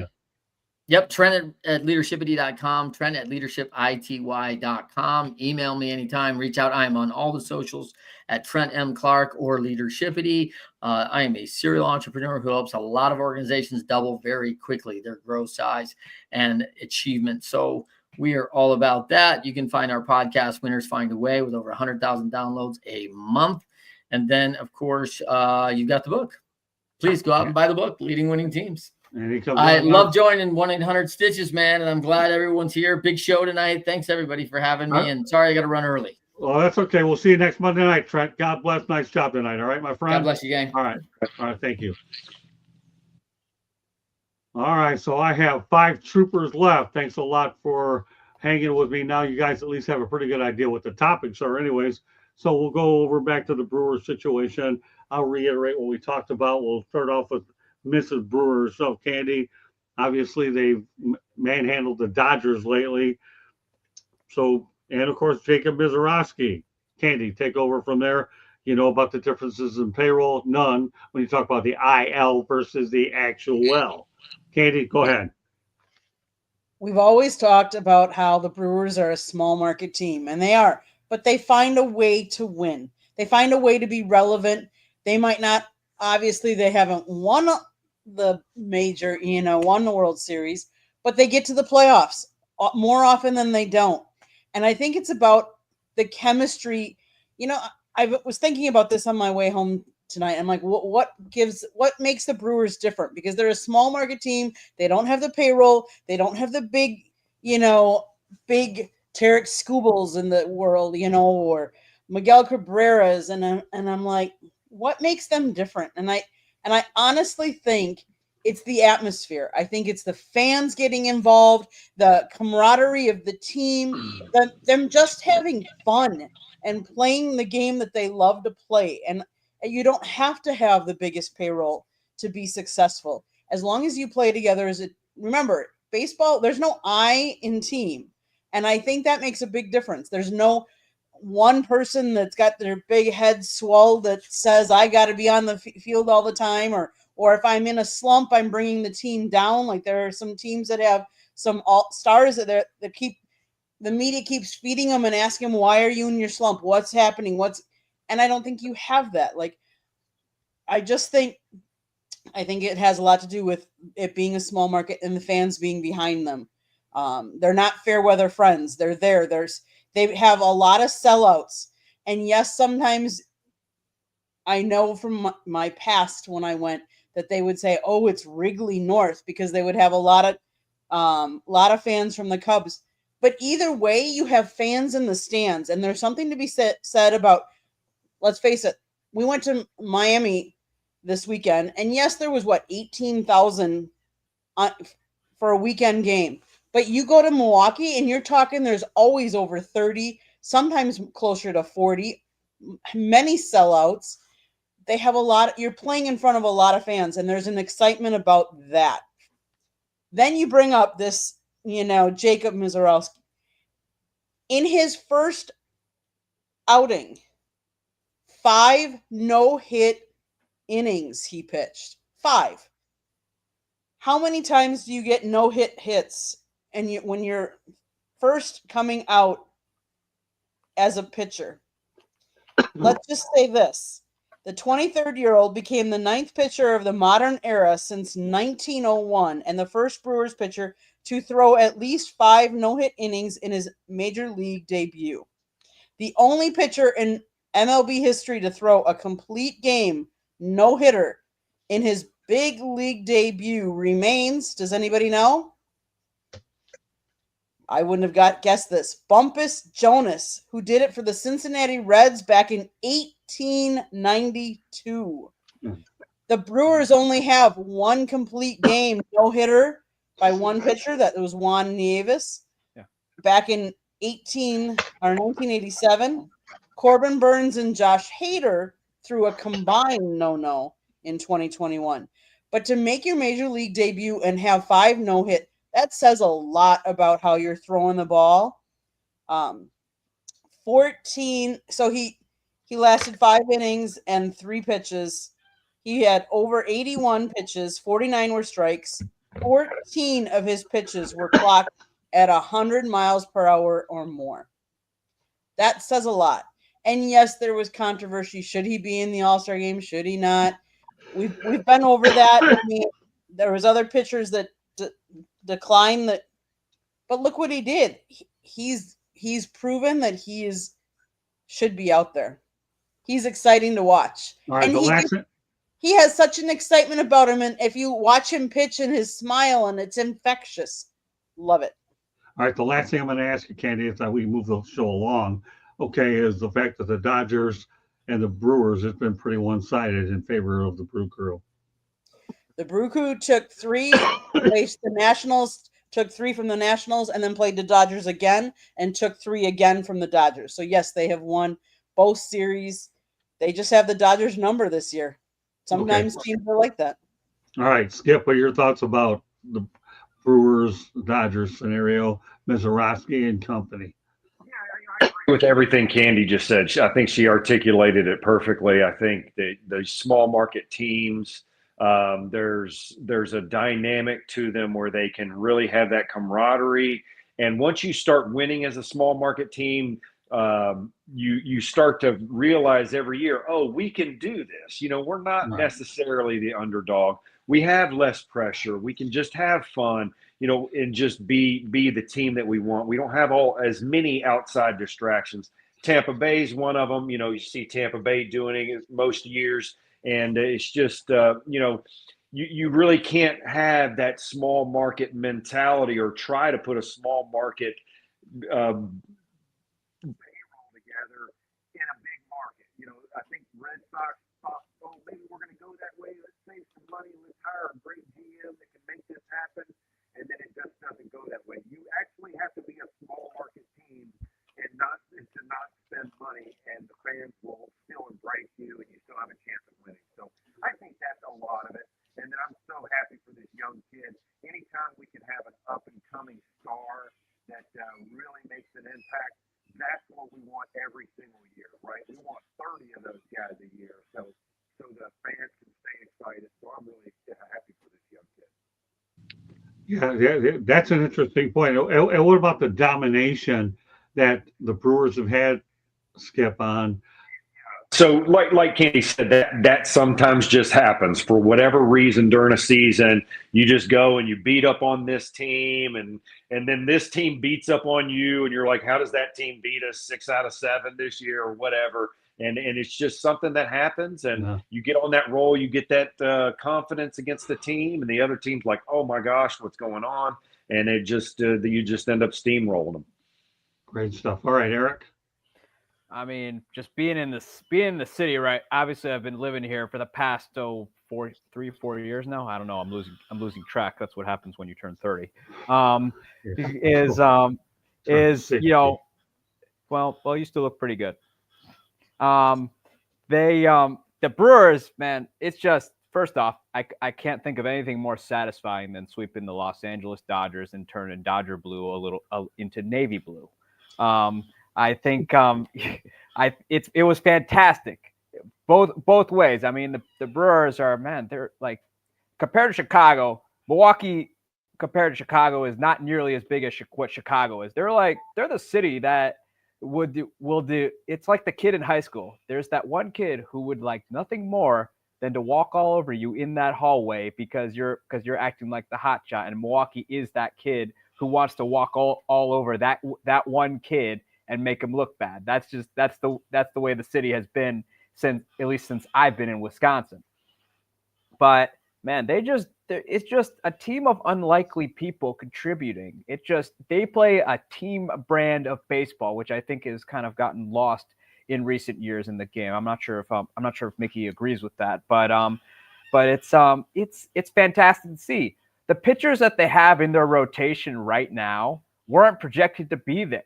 Yep, Trent at leadershipity.com, Trent at leadershipity.com. Email me anytime, reach out. I'm on all the socials at Trent M. Clark or Leadershipity. I am a serial entrepreneur who helps a lot of organizations double very quickly their growth size and achievement. So we are all about that. You can find our podcast, Winners Find a Way, with over 100,000 downloads a month. And then, of course, you've got the book. Please go out and buy the book, Leading Winning Teams. I love joining 1-800-STITCHES, man, and I'm glad everyone's here. Big show tonight. Thanks, everybody, for having me, and sorry I got to run early. Well, that's okay. We'll see you next Monday night, Trent. God bless. Nice job tonight. All right, my friend? God bless you, gang. All right. Thank you. All right, so I have 5 troopers left. Thanks a lot for hanging with me. Now you guys at least have a pretty good idea what the topics are anyways. So we'll go over back to the Brewers situation. I'll reiterate what we talked about. We'll start off with Mrs. Brewer herself, Candy. Obviously, they've manhandled the Dodgers lately. So, and of course, Jacob Mizorowski. Candy, take over from there. You know about the differences in payroll? None. When you talk about the IL versus the actual well. Candy, go ahead. We've always talked about how the Brewers are a small market team, and they are, but they find a way to win. They find a way to be relevant. They might not, obviously, they haven't won the major, won the World Series, but they get to the playoffs more often than they don't. And I think it's about the chemistry. I was thinking about this on my way home tonight. I'm like, what makes the Brewers different? Because they're a small market team. They don't have the payroll. They don't have the big Tarek Skubals in the world, or Miguel Cabreras. And I'm like, what makes them different? And I honestly think it's the atmosphere. I think it's the fans getting involved, the camaraderie of the team, them just having fun and playing the game that they love to play. And you don't have to have the biggest payroll to be successful. As long as you play together remember, baseball, there's no I in team. And I think that makes a big difference. There's no one person that's got their big head swelled that says, I got to be on the field all the time, or if I'm in a slump, I'm bringing the team down. Like, there are some teams that have some all-stars that keep, the media keeps feeding them and asking them, why are you in your slump? What's happening? And I don't think you have that. Like, I think it has a lot to do with it being a small market and the fans being behind them. They're not fair weather friends. They're there. They have a lot of sellouts. And yes, sometimes I know from my past when I went that they would say, oh, it's Wrigley North, because they would have a lot of fans from the Cubs. But either way, you have fans in the stands. And there's something to be said about, let's face it, we went to Miami this weekend. And yes, there was 18,000 for a weekend game. But you go to Milwaukee and you're talking, there's always over 30, sometimes closer to 40, many sellouts. They have a lot. You're playing in front of a lot of fans, and there's an excitement about that. Then you bring up this, Jacob Mizorowski. In his first outing, 5 no-hit innings he pitched. 5. How many times do you get no-hit hits and when you're first coming out as a pitcher? Let's just say this. The 23-year-old became the 9th pitcher of the modern era since 1901 and the first Brewers pitcher to throw at least 5 no-hit innings in his major league debut. The only pitcher in MLB history to throw a complete game no-hitter in his big league debut remains, does anybody know? I wouldn't have guessed this. Bumpus Jonas, who did it for the Cincinnati Reds back in 1892. The Brewers only have one complete game no-hitter by one pitcher. That was Juan Nieves. Yeah. Back in 1987. Corbin Burns and Josh Hader threw a combined no-no in 2021. But to make your major league debut and have 5 no-hit, that says a lot about how you're throwing the ball. 14. So he lasted 5 innings and 3 pitches. He had over 81 pitches. 49 were strikes. 14 of his pitches were clocked at 100 miles per hour or more. That says a lot. And yes, there was controversy. Should he be in the All-Star game? Should he not? We've been over that. I mean, there was other pitchers that declined that, but look what he did. He's proven that should be out there. He's exciting to watch. All right, And he has such an excitement about him, and if you watch him pitch and his smile, and it's infectious. Love it. All right, the last thing I'm going to ask you, Candy, is that we move the show along, okay, is the fact that the Dodgers and the Brewers has been pretty one-sided in favor of the Brew Crew. The Brew Crew took 3, faced the Nationals, took 3 from the Nationals, and then played the Dodgers again, and took 3 again from the Dodgers. So, yes, they have won both series. They just have the Dodgers number this year. Sometimes teams are like that. All right, Skip, what are your thoughts about the Brewers Dodgers scenario, Mizorowski and company? I agree with everything Candy just said. I think she articulated it perfectly. I think the small market teams, there's a dynamic to them where they can really have that camaraderie. And once you start winning as a small market team, you start to realize every year, oh, we can do this. We're not necessarily the underdog. We have less pressure. We can just have fun, and just be the team that we want. We don't have as many outside distractions. Tampa Bay is one of them. You see Tampa Bay doing it most years, and it's just, you really can't have that small market mentality or try to put a small market payroll together in a big market. I think Red Sox thought, oh, maybe we're going to go that way. Let's save some money. Let's hire a great GM that can make this happen. And then it just doesn't go that way. You actually have to be a small market team and to not spend money, and the fans will still embrace you, and you still have a chance of winning. So I think that's a lot of it. And then I'm so happy for this young kid. Anytime we can have an up-and-coming star that really makes an impact, that's what we want every single year, right? We want 30 of those guys a year, so the fans can stay excited. So I'm really happy for this young kid. Yeah, that's an interesting point. And what about the domination that the Brewers have had, Skip, on? So like Candy said, that sometimes just happens for whatever reason during a season. You just go and you beat up on this team, and then this team beats up on you, and you're like, how does that team beat us 6 out of 7 this year or whatever? And it's just something that happens, and you get on that roll, you get that confidence against the team, and the other team's like, oh my gosh, what's going on? And it just you just end up steamrolling them. Great stuff. All right, Eric. I mean, just being in the city, right? Obviously, I've been living here for the past 3 or 4 years now. I don't know. I'm losing track. That's what happens when you turn 30. Well, you still look pretty good. The Brewers, man, it's just first off, I can't think of anything more satisfying than sweeping the Los Angeles Dodgers and turning Dodger blue into navy blue. I think it was fantastic, both ways. I mean, the Brewers are, man, they're like, compared to Chicago, Milwaukee compared to Chicago is not nearly as big as what Chicago is. They're the city that will do. It's like the kid in high school. There's that one kid who would like nothing more than to walk all over you in that hallway because you're acting like the hot shot. And Milwaukee is that kid who wants to walk all over that one kid and make him look bad. That's the way the city has been since I've been in Wisconsin. But man, it's just a team of unlikely people contributing. They play a team brand of baseball, which I think has kind of gotten lost in recent years in the game. I'm not sure if Mickey agrees with that, but it's fantastic to see. The pitchers that they have in their rotation right now weren't projected to be there.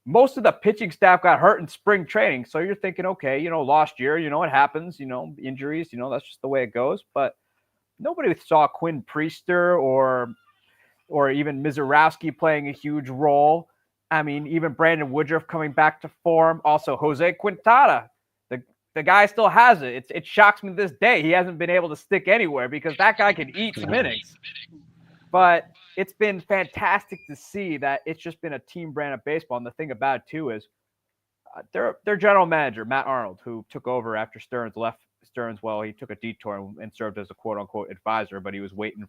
Most of the pitching staff got hurt in spring training, so you're thinking, okay, last year, it happens, injuries, that's just the way it goes. But nobody saw Quinn Priester or even Mizorowski playing a huge role. I mean, even Brandon Woodruff coming back to form. Also, Jose Quintana. The guy still has it. It shocks me to this day he hasn't been able to stick anywhere because that guy can eat some innings. But it's been fantastic to see that it's just been a team brand of baseball. And the thing about it, too, is their general manager, Matt Arnold, who took over after Stearns left. Well, he took a detour and served as a quote unquote advisor, but he was waiting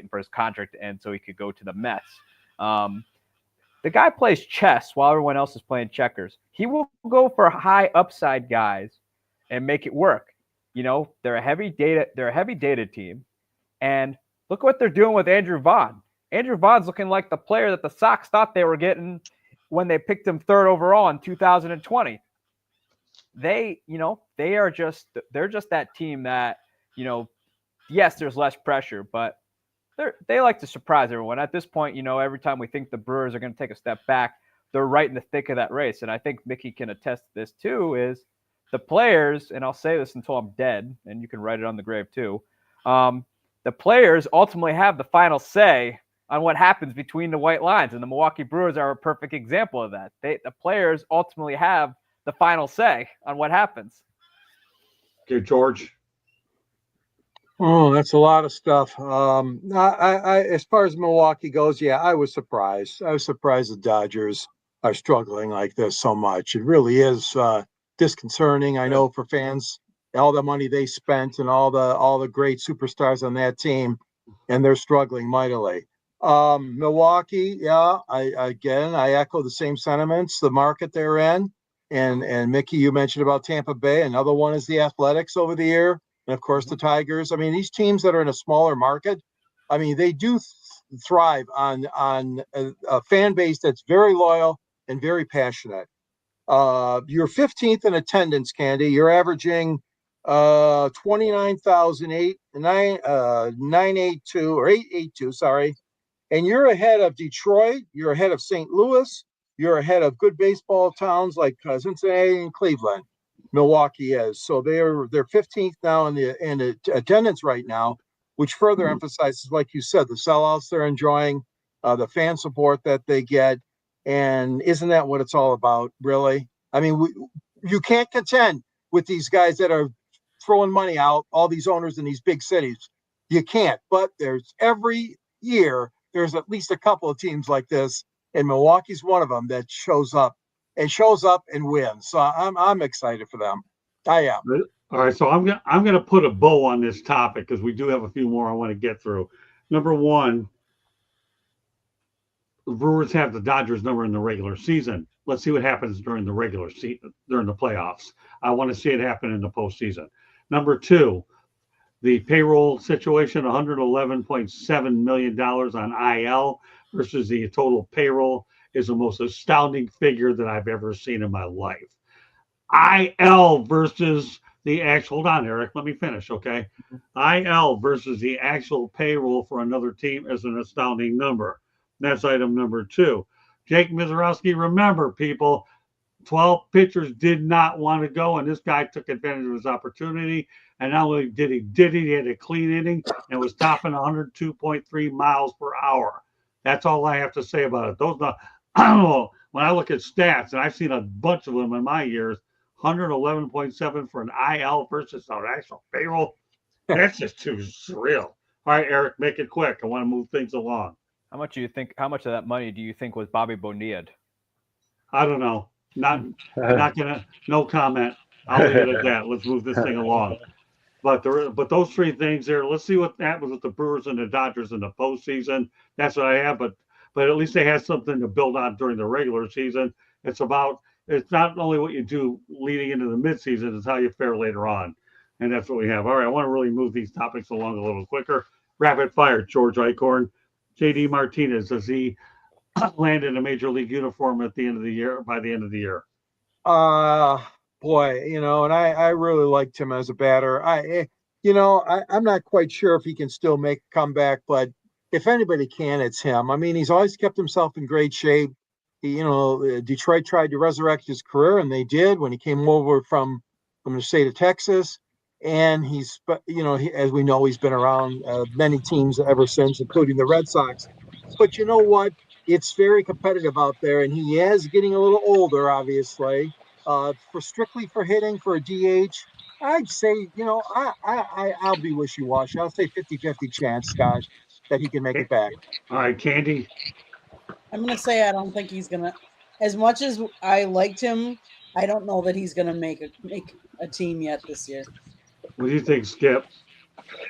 for his contract to end so he could go to the Mets. The guy plays chess while everyone else is playing checkers. He will go for high upside guys and make it work. They're a heavy data team. And look what they're doing with Andrew Vaughn. Andrew Vaughn's looking like the player that the Sox thought they were getting when they picked him third overall in 2020. They're just that team that, yes, there's less pressure, but they like to surprise everyone. At this point, every time we think the Brewers are going to take a step back, they're right in the thick of that race. And I think Mickey can attest to this too, is the players, and I'll say this until I'm dead, and you can write it on the grave too. The players ultimately have the final say on what happens between the white lines. And the Milwaukee Brewers are a perfect example of that. The players ultimately have the final say on what happens. Okay, George. Oh, that's a lot of stuff. I as far as Milwaukee goes, yeah, I was surprised. I was surprised the Dodgers are struggling like this so much. It really is disconcerting. I know for fans, all the money they spent and all the great superstars on that team, and they're struggling mightily. Milwaukee, yeah, I echo the same sentiments. The market they're in, and Mickey, you mentioned about Tampa Bay. Another one is the Athletics over the year. And of course, the Tigers. I mean, these teams that are in a smaller market, I mean, they do thrive on a fan base that's very loyal and very passionate. You're 15th in attendance, Candy. You're averaging 882, sorry. And you're ahead of Detroit. You're ahead of St. Louis. You're ahead of good baseball towns like Cincinnati and Cleveland. Milwaukee is. So they're 15th now in the attendance right now, which further emphasizes, like you said, the sellouts they're enjoying, the fan support that they get. And isn't that what it's all about, really? I mean, you can't contend with these guys that are throwing money out, all these owners in these big cities. You can't. But there's every year, there's at least a couple of teams like this, and Milwaukee's one of them that shows up and wins. So I'm excited for them. I am. All right, so I'm gonna put a bow on this topic because we do have a few more I want to get through. Number one, the Brewers have the Dodgers number in the regular season. Let's see what happens during the regular season, during the playoffs. I want to see it happen in the postseason. Number two, the payroll situation, $111.7 million on IL versus the total payroll is the most astounding figure that I've ever seen in my life. IL versus the actual, hold on, Eric, let me finish, okay? IL versus the actual payroll for another team is an astounding number. That's item number two. Jake Mizorowski, remember, people, 12 pitchers did not want to go, and this guy took advantage of his opportunity. And not only did he had a clean inning and was topping 102.3 miles per hour. That's all I have to say about it. I don't know. When I look at stats, and I've seen a bunch of them in my years, 111.7 for an IL versus an actual payroll. That's just too surreal. All right, Eric, make it quick. I want to move things along. How much of that money do you think was Bobby Bonilla? I don't know. Not gonna. No comment. I'll leave it at that. Let's move this thing along. But those three things there. Let's see what happens with the Brewers and the Dodgers in the postseason. That's what I have. But at least they had something to build on during the regular season. It's not only what you do leading into the midseason, it's how you fare later on. And that's what we have. All right, I want to really move these topics along a little quicker. Rapid fire, George Eichhorn. JD Martinez, does he land in a major league uniform at the end of the year, by the end of the year? Boy, and I really liked him as a batter. I'm not quite sure if he can still make a comeback, but if anybody can, it's him. I mean, he's always kept himself in great shape. Detroit tried to resurrect his career, and they did when he came over from the state of Texas. And he's, as we know, he's been around many teams ever since, including the Red Sox. But you know what? It's very competitive out there, and he is getting a little older, obviously. Strictly for hitting for a DH, I'd say, I'll be wishy-washy. I'll say 50-50 chance, Scott, that he can make it back. All right, Candy. I'm going to say I don't think he's going to, as much as I liked him, I don't know that he's going to make a team yet this year. What do you think, Skip?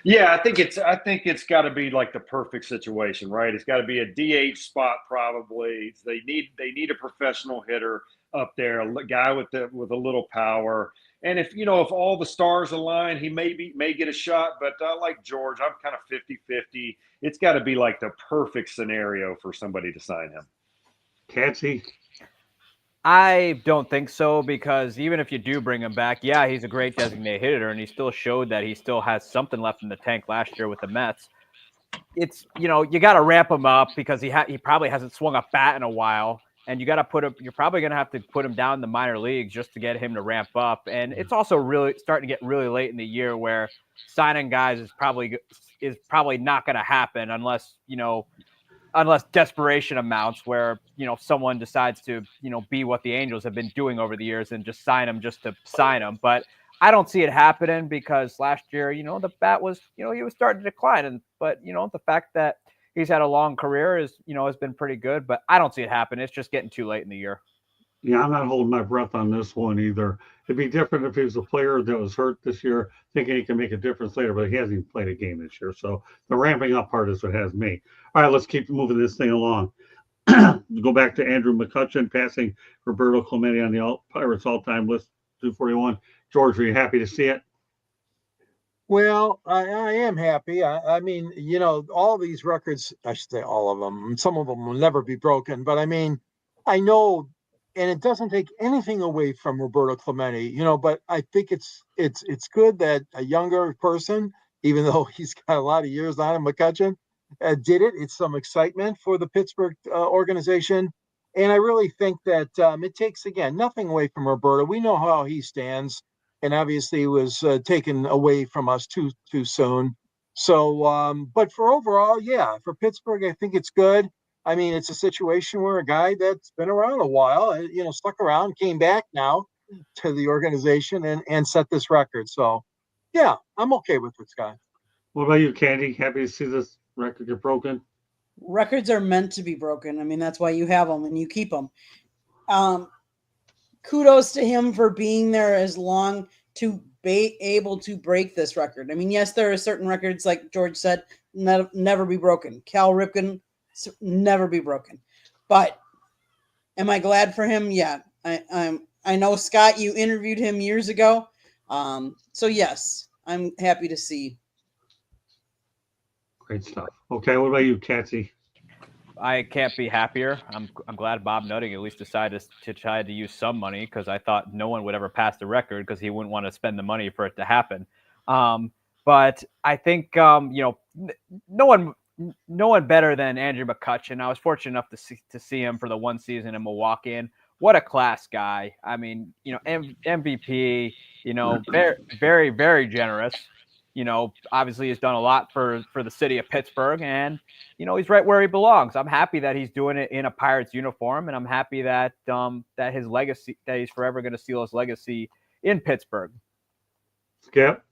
Yeah, I think it's got to be like the perfect situation, right? It's got to be a DH spot probably. They need a professional hitter up there, a guy with a little power. And if all the stars align, he may get a shot. But like George, I'm kind of 50-50. It's got to be like the perfect scenario for somebody to sign him. Catsy? I don't think so, because even if you do bring him back, yeah, he's a great designated hitter, and he still showed that he still has something left in the tank last year with the Mets. It's, you got to ramp him up because he probably hasn't swung a bat in a while, and you're probably going to have to put him down in the minor leagues just to get him to ramp up. And it's also really starting to get really late in the year where signing guys is probably not going to happen unless desperation amounts where, someone decides to, be what the Angels have been doing over the years and just sign them just to sign them. But I don't see it happening because last year, the bat was, he was starting to decline. But the fact that he's had a long career has been pretty good, but I don't see it happen. It's just getting too late in the year. Yeah, I'm not holding my breath on this one either. It'd be different if he was a player that was hurt this year, thinking he can make a difference later, but he hasn't even played a game this year. So the ramping up part is what has me. All right, let's keep moving this thing along. Go back to Andrew McCutchen passing Roberto Clemente on the Pirates all-time list, 241. George, are you happy to see it? Well, I am happy. I mean, all these records, I should say all of them, some of them will never be broken, but I mean, I know. And it doesn't take anything away from Roberto Clemente, but I think it's good that a younger person, even though he's got a lot of years on him, McCutchen, did it. It's some excitement for the Pittsburgh organization. And I really think that it takes, again, nothing away from Roberto. We know how he stands, and obviously was taken away from us too soon. So, but for overall, yeah, for Pittsburgh, I think it's good. I mean, it's a situation where a guy that's been around a while, stuck around, came back now to the organization and set this record. So, yeah, I'm okay with it, Scott. What about you, Candy? Happy to see this record get broken? Records are meant to be broken. I mean, that's why you have them and you keep them. Kudos to him for being there as long to be able to break this record. I mean, yes, there are certain records, like George said, never be broken. Cal Ripken, never be broken. But am I glad for him? Yeah. I know, Scott, you interviewed him years ago. So yes, I'm happy to see. Great stuff. Okay, what about you, Catsy? I can't be happier. I'm glad Bob Nutting at least decided to try to use some money, because I thought no one would ever pass the record because he wouldn't want to spend the money for it to happen. But I think no one better than Andrew McCutchen. I was fortunate enough to see him for the one season in Milwaukee, and what a class guy. I mean, MVP, very, very, very generous. Obviously he's done a lot for the city of Pittsburgh, and he's right where he belongs. I'm happy that he's doing it in a Pirates uniform, and I'm happy that that his legacy, that he's forever going to seal his legacy in Pittsburgh. Skip?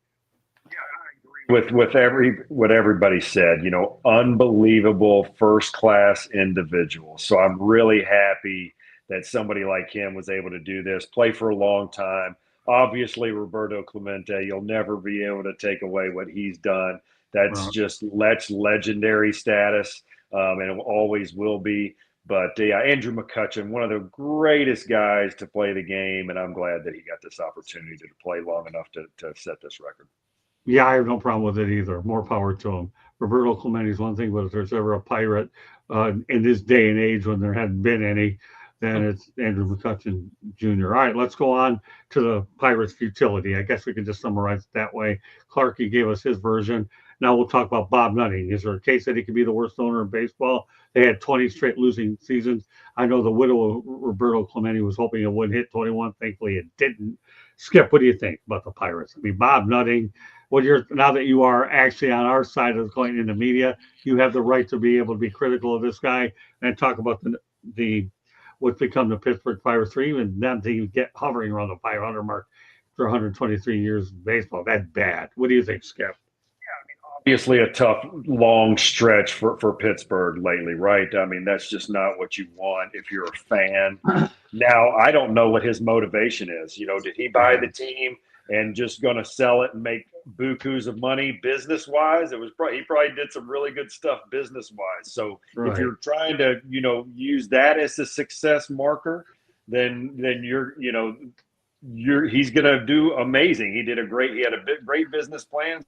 With what everybody said, unbelievable first class individual. So I'm really happy that somebody like him was able to do this, play for a long time. Obviously, Roberto Clemente, you'll never be able to take away what he's done. That's just legendary status, and it always will be. But Andrew McCutchen, one of the greatest guys to play the game, and I'm glad that he got this opportunity to play long enough to set this record. Yeah, I have no problem with it either. More power to him. Roberto Clemente is one thing, but if there's ever a Pirate in this day and age when there hadn't been any, then it's Andrew McCutchen Jr. All right, let's go on to the Pirates' futility. I guess we can just summarize it that way. Clarky gave us his version. Now we'll talk about Bob Nutting. Is there a case that he could be the worst owner in baseball? They had 20 straight losing seasons. I know the widow of Roberto Clemente was hoping it wouldn't hit 21. Thankfully, it didn't. Skip, what do you think about the Pirates? I mean, Bob Nutting, now that you are actually on our side of the coin in the media, you have the right to be able to be critical of this guy and talk about the what's become the Pittsburgh Pirates for even them to get hovering around the 500 mark for 123 years of baseball. That's bad. What do you think, Skip? Obviously a tough, long stretch for Pittsburgh lately, right? I mean, that's just not what you want if you're a fan. Now, I don't know what his motivation is. Did he buy the team and just going to sell it and make bukus of money business-wise? He probably did some really good stuff business-wise. So if you're trying to, use that as a success marker, then he's going to do amazing. He had a great business plan.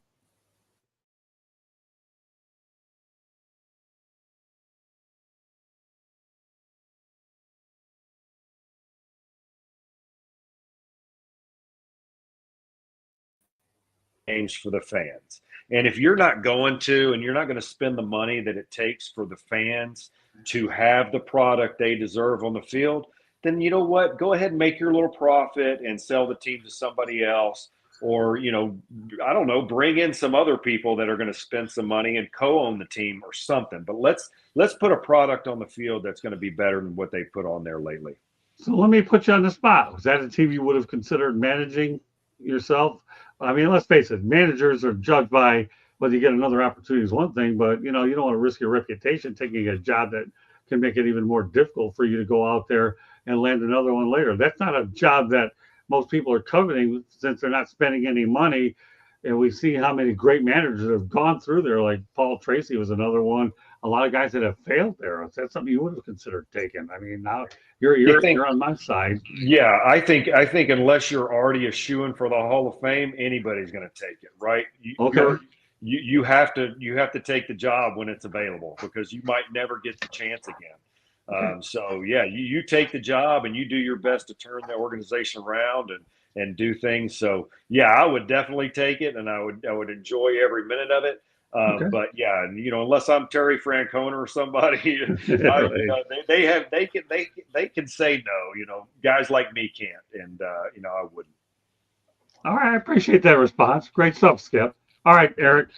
For the fans. And if you're not going to spend the money that it takes for the fans to have the product they deserve on the field, then you know what? Go ahead and make your little profit and sell the team to somebody else. Or, I don't know, bring in some other people that are going to spend some money and co-own the team or something. But let's put a product on the field that's going to be better than what they put on there lately. So let me put you on the spot. Was that a team you would have considered managing yourself? I mean, let's face it, managers are judged by whether you get another opportunity is one thing, but you don't want to risk your reputation taking a job that can make it even more difficult for you to go out there and land another one later. That's not a job that most people are coveting since they're not spending any money. And we see how many great managers have gone through there, like Paul Tracy was another one. A lot of guys that have failed there. Is that something you would have considered taking? I mean, now you're on my side. Yeah, I think unless you're already a shoo-in for the Hall of Fame, anybody's going to take it, right? You have to take the job when it's available because you might never get the chance again. So yeah, you take the job and you do your best to turn the organization around and do things. So yeah, I would definitely take it, and I would enjoy every minute of it. But yeah, unless I'm Terry Francona or somebody, they can say no. Guys like me can't, and I wouldn't. All right, I appreciate that response. Great stuff, Skip. All right, Eric,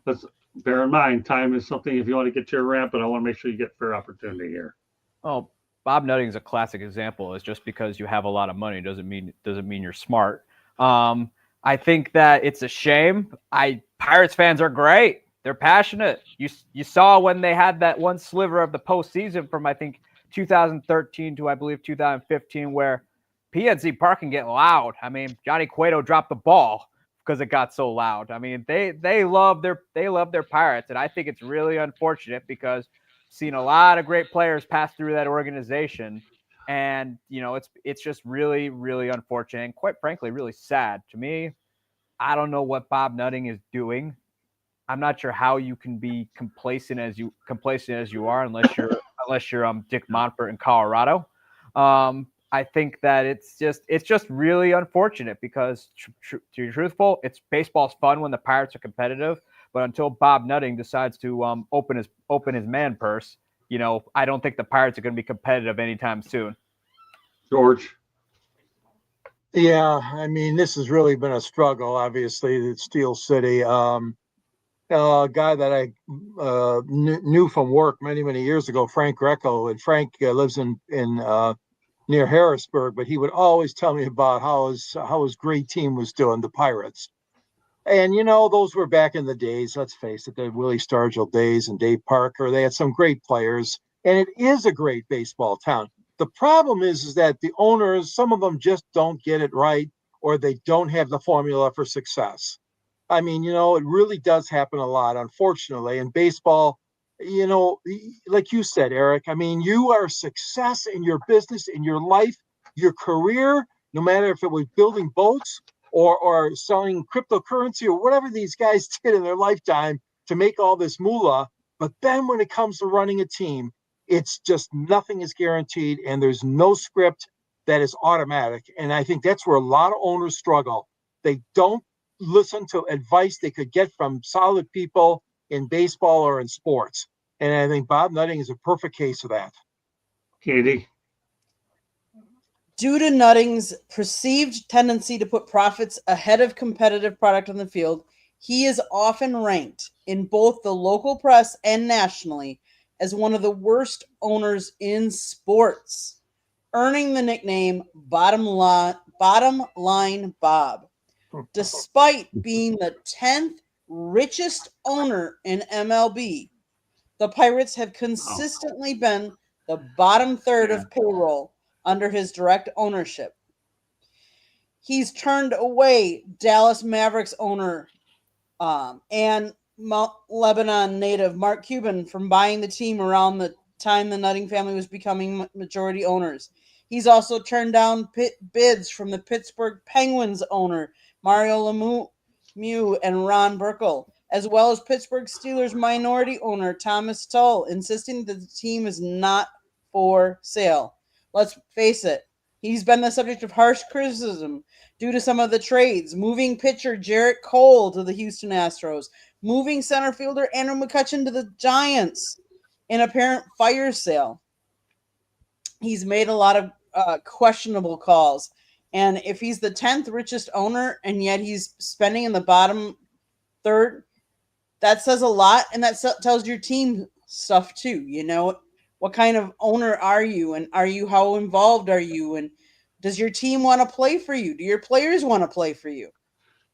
let's bear in mind time is something. If you want to get your rant, but I want to make sure you get fair opportunity here. Oh, Bob Nutting is a classic example. It's just because you have a lot of money doesn't mean you're smart. I think that it's a shame. Pirates fans are great. They're passionate. You saw when they had that one sliver of the postseason from, I think, 2013 to, I believe, 2015, where PNC Park can get loud. I mean, Johnny Cueto dropped the ball because it got so loud. I mean, they love their Pirates, and I think it's really unfortunate because I've seen a lot of great players pass through that organization, and it's just really, really unfortunate and, quite frankly, really sad to me. I don't know what Bob Nutting is doing. I'm not sure how you can be complacent as you are unless you're Dick Monfort in Colorado. I think that it's just really unfortunate because to be truthful, baseball's fun when the Pirates are competitive, but until Bob Nutting decides to open his man purse, I don't think the Pirates are going to be competitive anytime soon. George. Yeah, I mean, this has really been a struggle, obviously, at Steel City. A guy that I knew from work many, many years ago, Frank Greco, and Frank lives in near Harrisburg, but he would always tell me about how his great team was doing, the Pirates. And, those were back in the days, let's face it, the Willie Stargell days and Dave Parker. They had some great players, and it is a great baseball town. The problem is that the owners, some of them just don't get it right, or they don't have the formula for success. I mean, it really does happen a lot, unfortunately. In baseball, like you said, Eric, I mean, you are a success in your business, in your life, your career, no matter if it was building boats or selling cryptocurrency or whatever these guys did in their lifetime to make all this moolah. But then when it comes to running a team, it's just nothing is guaranteed and there's no script that is automatic. And I think that's where a lot of owners struggle. They don't listen to advice they could get from solid people in baseball or in sports. And I think Bob Nutting is a perfect case of that. Katie. Due to Nutting's perceived tendency to put profits ahead of competitive product on the field, he is often ranked in both the local press and nationally as one of the worst owners in sports, earning the nickname Bottom Line Bob. Despite being the 10th richest owner in MLB, the Pirates have consistently been the bottom third of payroll under his direct ownership. He's turned away Dallas Mavericks owner and Lebanon native Mark Cuban from buying the team around the time the Nutting family was becoming majority owners. He's also turned down bids from the Pittsburgh Penguins owner Mario Lemieux and Ron Burkle, as well as Pittsburgh Steelers minority owner Thomas Tull, insisting that the team is not for sale. Let's face it, he's been the subject of harsh criticism due to some of the trades, moving pitcher Jarrett Cole to the Houston Astros, moving center fielder Andrew McCutchen to the Giants, in apparent fire sale. He's made a lot of questionable calls. And if he's the 10th richest owner and yet he's spending in the bottom third, that says a lot. And that tells your team stuff too. What kind of owner are you? And how involved are you? And does your team want to play for you? Do your players want to play for you?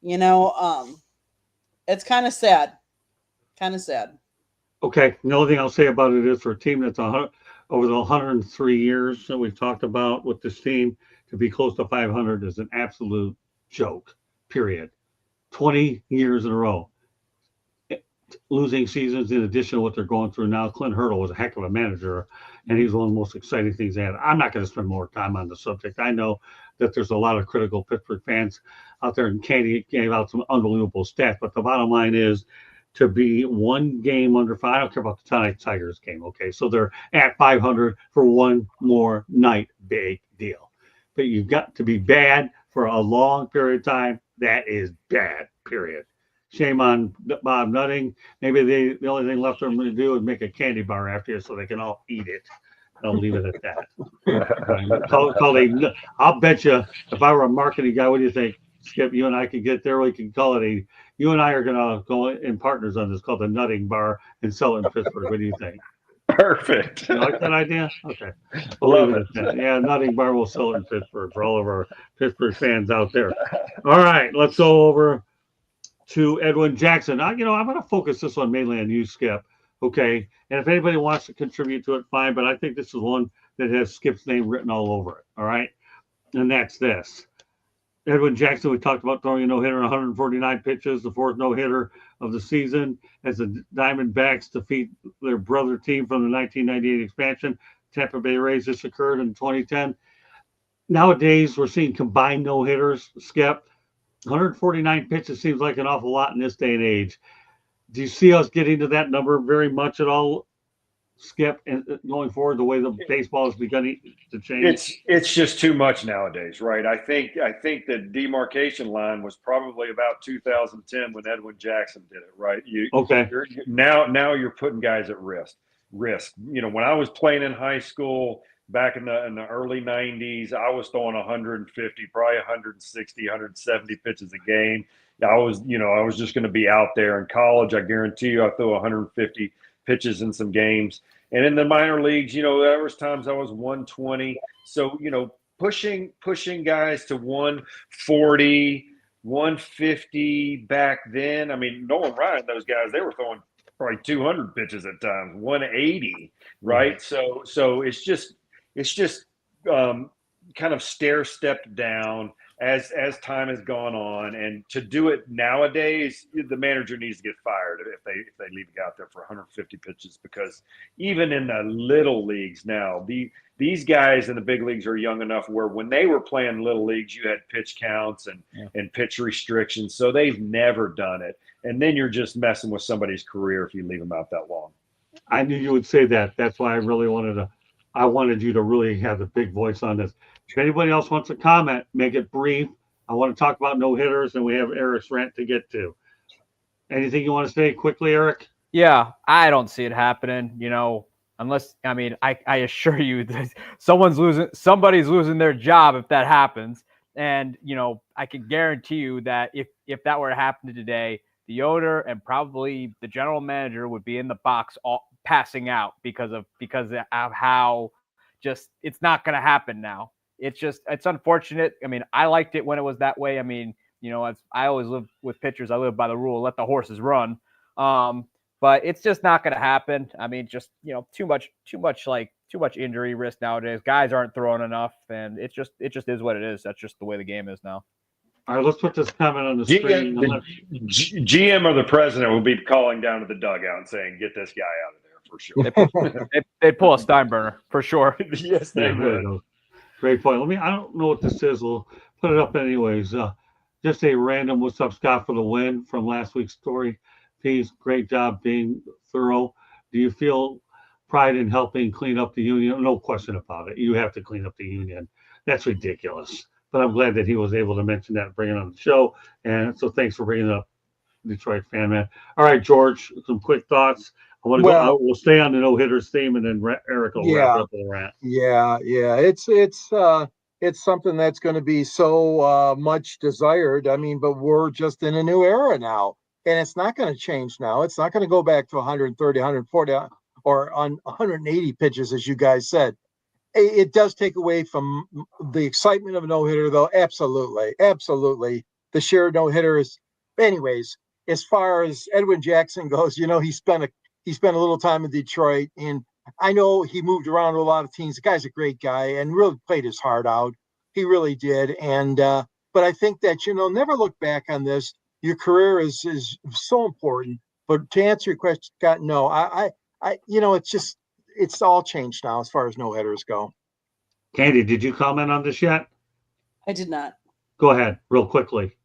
It's kind of sad. Okay. The only thing I'll say about it is for a team that's over the 103 years that we've talked about with this team, to be close to 500 is an absolute joke, period. 20 years in a row. Losing seasons in addition to what they're going through now. Clint Hurdle was a heck of a manager, and he's one of the most exciting things they had. I'm not going to spend more time on the subject. I know that there's a lot of critical Pittsburgh fans out there, and Katie gave out some unbelievable stats, but the bottom line is to be one game under 5. I don't care about the tonight Tigers game, okay? So they're at 500 for one more night. Big deal. But you've got to be bad for a long period of time. That is bad, period. Shame on Bob Nutting. Maybe the only thing left for them to do is make a candy bar after you so they can all eat it. I'll leave it at that. I'll bet you if I were a marketing guy, what do you think, Skip? You and I could get there. We can call it you and I are going to go in partners on this called the Nutting Bar and sell it in Pittsburgh. What do you think? Perfect. You like that idea? Okay. Love it. Yeah, Nutting Bar will sell it in Pittsburgh for all of our Pittsburgh fans out there. All right, let's go over to Edwin Jackson. I'm going to focus this one mainly on you, Skip. Okay. And if anybody wants to contribute to it, fine. But I think this is one that has Skip's name written all over it. All right. And that's this. Edwin Jackson, we talked about throwing a no-hitter in 149 pitches, the fourth no-hitter of the season, as the Diamondbacks defeat their brother team from the 1998 expansion. Tampa Bay Rays. This occurred in 2010. Nowadays, we're seeing combined no-hitters, Skip. 149 pitches seems like an awful lot in this day and age. Do you see us getting to that number very much at all, Skip, and going forward, the way the baseball is beginning to change? It's just too much nowadays, right? I think the demarcation line was probably about 2010 when Edwin Jackson did it, right? Now you're putting guys at risk. When I was playing in high school, back in the early 90s, I was throwing 150, probably 160, 170 pitches a game. I was just going to be out there. In college, I guarantee you, I threw 150 pitches in some games. And in the minor leagues, there was times I was 120. So, pushing guys to 140, 150 back then. I mean, Nolan Ryan, those guys, they were throwing probably 200 pitches at times, 180, right? So it's just kind of stair-stepped down as time has gone on, and to do it nowadays, the manager needs to get fired if they leave a guy out there for 150 pitches, because even in the little leagues now, these guys in the big leagues are young enough where when they were playing little leagues, you had pitch counts and pitch restrictions, so they've never done it, and then you're just messing with somebody's career if you leave them out that long. I knew you would say that. That's why I wanted you to really have the big voice on this. If anybody else wants to comment, make it brief. I want to talk about no hitters, and we have Eric's rant to get to. Anything you want to say quickly, Eric? Yeah, I don't see it happening, unless, I assure you that somebody's losing their job if that happens. And, I can guarantee you that if that were to happen today, the owner and probably the general manager would be in the box passing out because of how just it's not going to happen now. It's unfortunate. I liked it when it was that way. I always live with pitchers. I live by the rule, let the horses run. But it's just not going to happen. Too much injury risk nowadays. Guys aren't throwing enough, and it just is what it is. That's just the way the game is now. All right, let's put this comment on the screen. GM or the president will be calling down to the dugout and saying, "Get this guy out of there for sure." They'd pull a Steinbrenner for sure. Yes, they would. Great point. I don't know what this is. We'll put it up anyways. Just a random what's up, Scott, for the win from last week's story piece. Great job being thorough. Do you feel pride in helping clean up the union? No question about it. You have to clean up the union. That's ridiculous. But I'm glad that he was able to mention that and bring it on the show. And so thanks for bringing it up, Detroit fan man. All right, George, some quick thoughts. We'll stay on the no hitters theme, and then Eric will wrap up the rant. Yeah. It's something that's going to be so much desired. But we're just in a new era now, and it's not going to change now. It's not going to go back to 130, 140, or on 180 pitches, as you guys said. It does take away from the excitement of a no-hitter, though. Absolutely. The sheer no-hitter is, anyways, as far as Edwin Jackson goes, he spent a little time in Detroit, and I know he moved around to a lot of teams. The guy's a great guy and really played his heart out. He really did. And, but I think that, never look back on this. Your career is so important. But to answer your question, Scott, no, it's all changed now as far as no hitters go. Candy, did you comment on this yet? I did not. Go ahead, real quickly.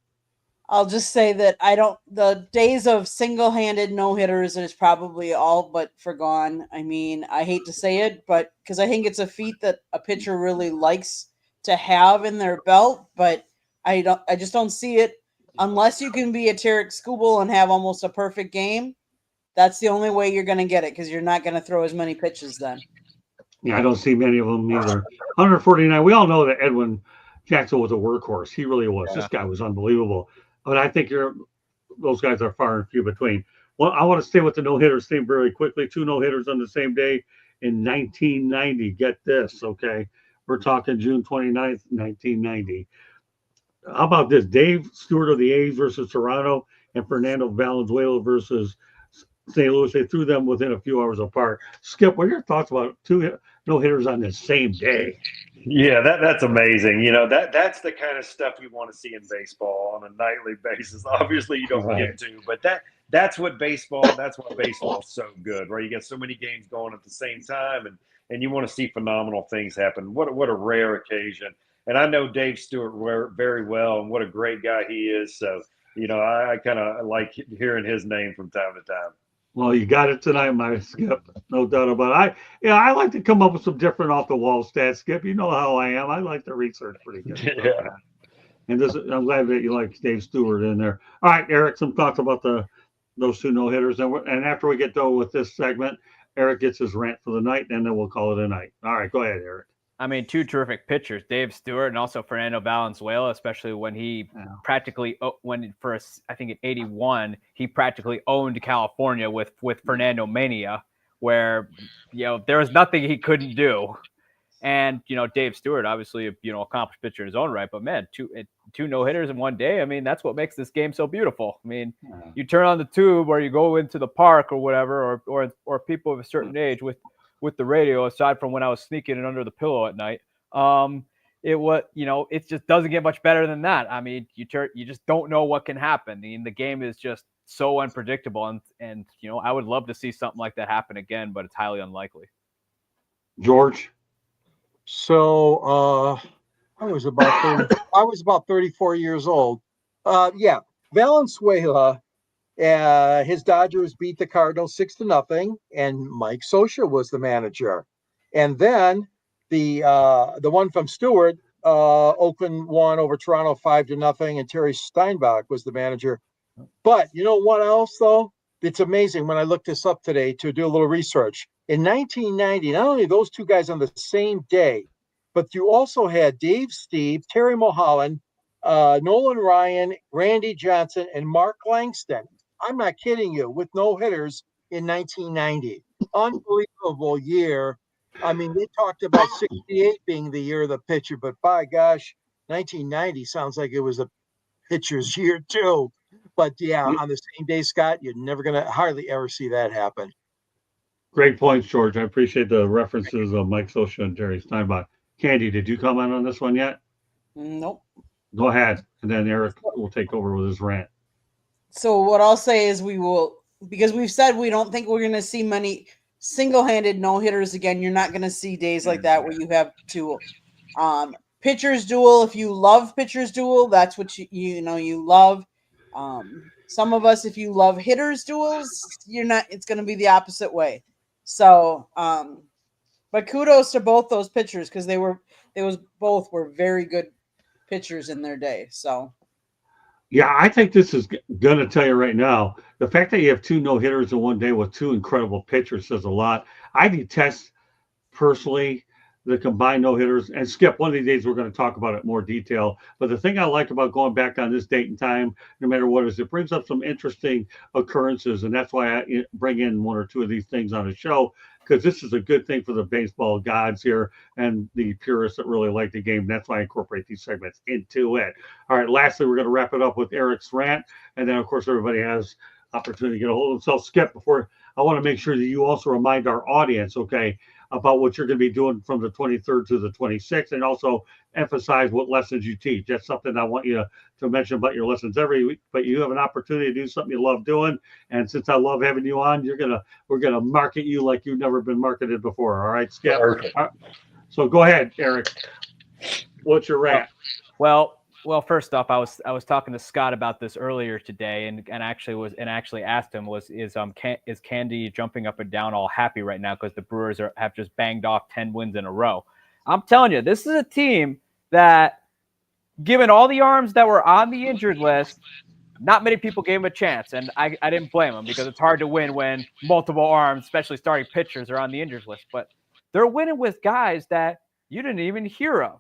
I'll just say that the days of single-handed no-hitters is probably all but forgone. I hate to say it, but because I think it's a feat that a pitcher really likes to have in their belt, but I just don't see it unless you can be a Tarek Skubal and have almost a perfect game. That's the only way you're going to get it, because you're not going to throw as many pitches then. Yeah, I don't see many of them either. 149. We all know that Edwin Jackson was a workhorse. He really was. Yeah. This guy was unbelievable. But I think those guys are far and few between. Well, I want to stay with the no-hitters theme very quickly. 2 no-hitters on the same day in 1990. Get this, okay? We're talking June 29th, 1990. How about this? Dave Stewart of the A's versus Toronto and Fernando Valenzuela versus St. Louis. They threw them within a few hours apart. Skip, what are your thoughts about 2 no-hitters on the same day? Yeah, that's amazing. That's the kind of stuff you want to see in baseball on a nightly basis. Obviously, you don't get to, but that's why baseball's so good, right? You get so many games going at the same time, and you want to see phenomenal things happen. What a rare occasion. And I know Dave Stewart very well, and what a great guy he is. So, I kind of like hearing his name from time to time. Well, you got it tonight, my Skip. No doubt about it. I like to come up with some different off-the-wall stats, Skip. You know how I am. I like to research pretty good. Yeah. And I'm glad that you like Dave Stewart in there. All right, Eric, some thoughts about those 2 no-hitters. And after we get done with this segment, Eric gets his rant for the night, and then we'll call it a night. All right, go ahead, Eric. I mean, two terrific pitchers, Dave Stewart and also Fernando Valenzuela, especially when he practically, I think in 81, he practically owned California with Fernando Mania, where, there was nothing he couldn't do. And, Dave Stewart, obviously, accomplished pitcher in his own right, but man, two no-hitters in one day. I mean, that's what makes this game so beautiful. I mean, you turn on the tube or you go into the park or whatever, or people of a certain age with the radio, aside from when I was sneaking it under the pillow at night. It just doesn't get much better than that. I mean, you just don't know what can happen. I mean, the game is just so unpredictable, and I would love to see something like that happen again, but it's highly unlikely. George? So I was about 34 years old. Valenzuela, his Dodgers beat the Cardinals 6-0, and Mike Scioscia was the manager. And then the one from Stewart, Oakland won over Toronto 5-0, and Terry Steinbach was the manager. But you know what else, though? It's amazing when I looked this up today to do a little research. In 1990, not only those two guys on the same day, but you also had Dave Steve, Terry Mulholland, Nolan Ryan, Randy Johnson, and Mark Langston. I'm not kidding you, with no hitters in 1990. Unbelievable year. I mean, they talked about 68 being the year of the pitcher, but by gosh, 1990 sounds like it was a pitcher's year too. But yeah, on the same day, Scott, you're never going to hardly ever see that happen. Great points, George. I appreciate the references of Mike Scioscia and Jerry Steinbach. Candy, did you comment on this one yet? Nope. Go ahead, and then Eric will take over with his rant. So what I'll say is we will, because we've said we don't think we're going to see many single-handed no-hitters again. You're not going to see days like that where you have two pitchers duel. If you love pitchers duel, that's what you love. Some of us, if you love hitters duels, it's going to be the opposite way. So, but kudos to both those pitchers, because both were very good pitchers in their day. So, yeah, I think this is going to tell you right now, the fact that you have two no-hitters in one day with two incredible pitchers says a lot. I detest, personally, the combined no-hitters. And Skip, one of these days we're going to talk about it in more detail. But the thing I like about going back on this date and time, no matter what, is it brings up some interesting occurrences. And that's why I bring in one or two of these things on the show, because this is a good thing for the baseball gods here and the purists that really like the game. That's why I incorporate these segments into it. All right, lastly, we're going to wrap it up with Eric's rant. And then, of course, everybody has opportunity to get a hold of themselves. Skip, before I want to make sure that you also remind our audience, okay, about what you're going to be doing from the 23rd to the 26th, and also emphasize what lessons you teach. That's something I want you to mention about your lessons every week, but you have an opportunity to do something you love doing. And since I love having you on, we're going to market you like you've never been marketed before. All right, Skip? So go ahead, Eric. What's your rant? Well, first off, I was talking to Scott about this earlier today, and actually asked him, is Candy jumping up and down all happy right now because the Brewers have just banged off 10 wins in a row? I'm telling you, this is a team that, given all the arms that were on the injured list, not many people gave them a chance, and I didn't blame them, because it's hard to win when multiple arms, especially starting pitchers, are on the injured list. But they're winning with guys that you didn't even hear of,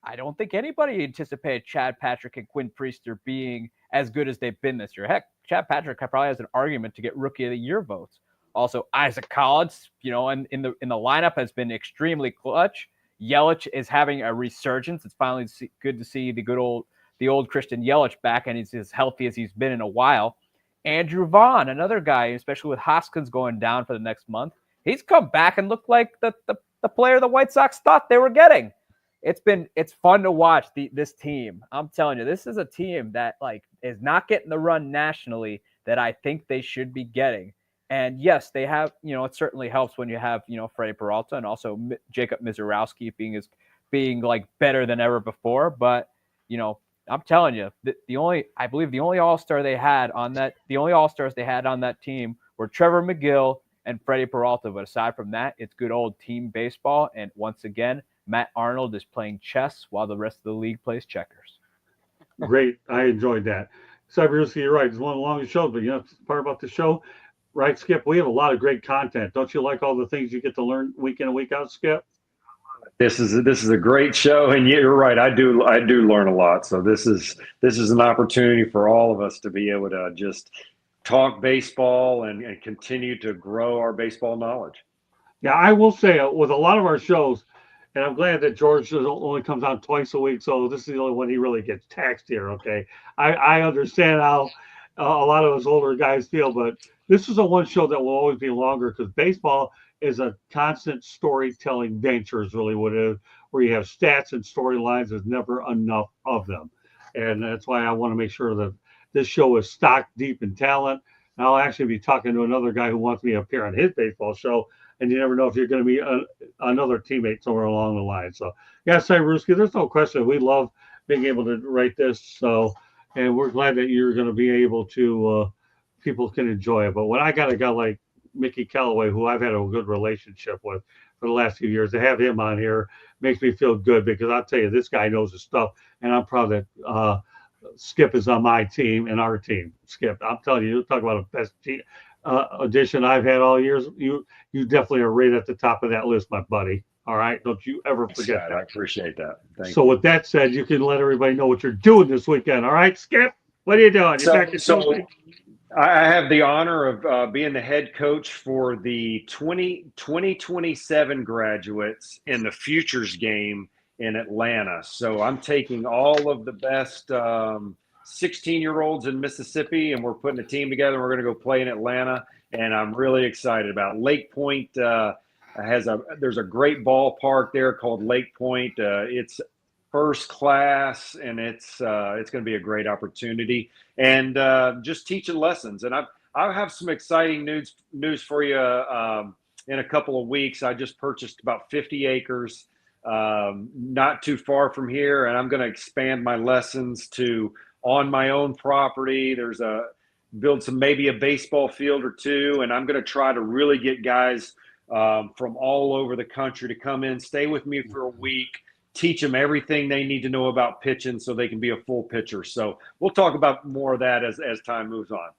I don't think anybody anticipated Chad Patrick and Quinn Priester being as good as they've been this year. Heck, Chad Patrick probably has an argument to get Rookie of the Year votes. Also, Isaac Collins, and in the lineup has been extremely clutch. Yelich is having a resurgence. It's finally good to see the old Christian Yelich back, and he's as healthy as he's been in a while. Andrew Vaughn, another guy, especially with Hoskins going down for the next month, he's come back and looked like the player the White Sox thought they were getting. It's fun to watch this team. I'm telling you, this is a team that is not getting the run nationally that I think they should be getting. And yes, they have, it certainly helps when you have, Freddie Peralta and also Jacob Mizorowski being better than ever before. But, I'm telling you, I believe the only all-stars they had on that team were Trevor McGill and Freddie Peralta. But aside from that, it's good old team baseball. And once again, Matt Arnold is playing chess while the rest of the league plays checkers. Great. I enjoyed that. Cybersecurity, you're right. It's one of the longest shows, but it's part about the show, right, Skip? We have a lot of great content. Don't you like all the things you get to learn week in and week out, Skip? This is a great show, and you're right. I do learn a lot. So this is an opportunity for all of us to be able to just talk baseball and continue to grow our baseball knowledge. Yeah, I will say with a lot of our shows, and I'm glad that George only comes on twice a week, so this is the only one he really gets taxed here. Okay, I understand how a lot of us older guys feel, but this is a one show that will always be longer because baseball is a constant storytelling venture, is really what it is, where you have stats and storylines. There's never enough of them, and that's why I want to make sure that this show is stocked deep in talent. And I'll actually be talking to another guy who wants me to appear on his baseball show, and you never know if you're going to be another teammate somewhere along the line. So, yeah, Cyruski, there's no question. We love being able to write this. So, and we're glad that you're going to be able to, people can enjoy it. But when I got a guy like Mickey Callaway, who I've had a good relationship with for the last few years, to have him on here makes me feel good because I'll tell you, this guy knows his stuff. And I'm proud that Skip is on my team and our team. Skip, I'm telling you, talk about a best team. Addition I've had all years. You definitely are right at the top of that list, my buddy. All right, don't you ever forget that. I appreciate that. Thank so you. With that said, you can let everybody know what you're doing this weekend. All right, Skip, what are you doing? You back So I have the honor of being the head coach for the 2027 graduates in the Futures game in Atlanta. So I'm taking all of the best 16-year-olds in Mississippi, and we're putting a team together. We're going to go play in Atlanta, and I'm really excited about it. Lake Point. There's a great ballpark there called Lake Point. It's first class, and it's going to be a great opportunity, and just teaching lessons. And I have some exciting news for you. In a couple of weeks, I just purchased about 50 acres. Not too far from here, and I'm going to expand my lessons to on my own property. Build maybe a baseball field or two, and I'm going to try to really get guys from all over the country to come in, stay with me for a week, teach them everything they need to know about pitching so they can be a full pitcher. So we'll talk about more of that as time moves on.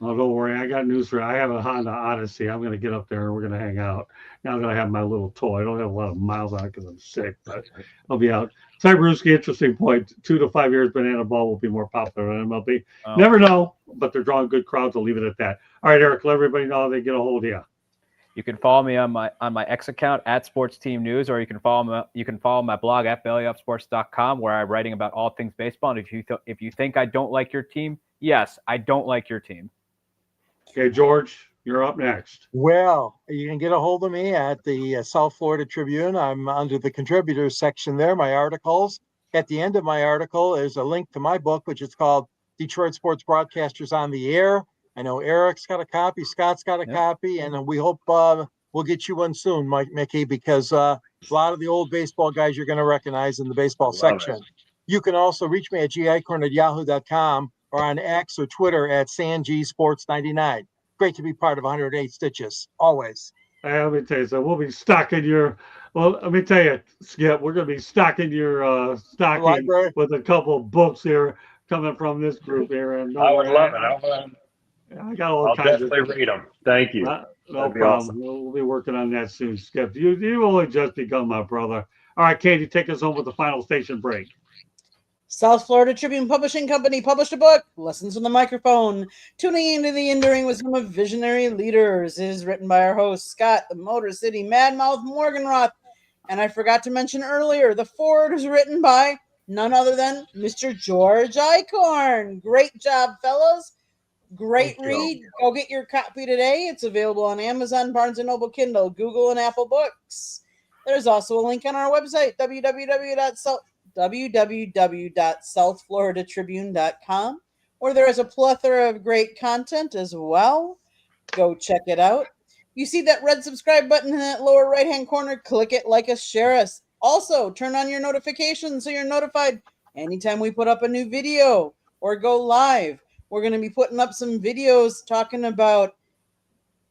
Oh, don't worry. I got news for you. I have a Honda Odyssey. I'm going to get up there and we're going to hang out. Now I'm going to have my little toy. I don't have a lot of miles on it because I'm sick, but I'll be out. Cybrewski, interesting point. 2 to 5 years, banana ball will be more popular than MLB. Oh. Never know, but they're drawing good crowds. I'll leave it at that. All right, Eric, let everybody know how they get a hold of you. You can follow me on my X account at Sports Team News, or you can follow my blog at bellyupsports.com, where I'm writing about all things baseball. And if you think I don't like your team, yes, I don't like your team. Okay, George, you're up next. Well, you can get a hold of me at the South Florida Tribune. I'm under the contributors section there, my articles. At the end of my article is a link to my book, which is called Detroit Sports Broadcasters on the Air. I know Eric's got a copy, Scott's got a copy, and we hope we'll get you one soon, Mickey, because a lot of the old baseball guys you're going to recognize in the baseball section. You can also reach me at gicorn@yahoo.com or on X or Twitter at SanGSports99. Great to be part of 108 Stitches, always. Let me tell you something. We'll be stocking your, let me tell you, Skip, we're going to be stocking your stocking library with a couple of books here coming from this group here. And I would love it. I got all I'll kinds definitely read them. Thank you. No problem. Awesome. We'll be working on that soon, Skip. You only just begun, my brother. All right, Katie, take us home with the final station break. South Florida Tribune Publishing Company published a book, Lessons from the Microphone, Tuning into the Enduring Wisdom of Visionary Leaders. It is written by our host, Scott, the Motor City Madmouth Morganroth. And I forgot to mention earlier, the foreword is written by none other than Mr. George Eichhorn. Great job, fellas. Great read. Go get your copy today. It's available on Amazon, Barnes & Noble, Kindle, Google, and Apple Books. There's also a link on our website, www.southfloridatribune.com, where there is a plethora of great content as well. Go check it out. You see that red subscribe button in that lower right-hand corner? Click it, like us, share us. Also, turn on your notifications so you're notified anytime we put up a new video or go live. We're going to be putting up some videos talking about,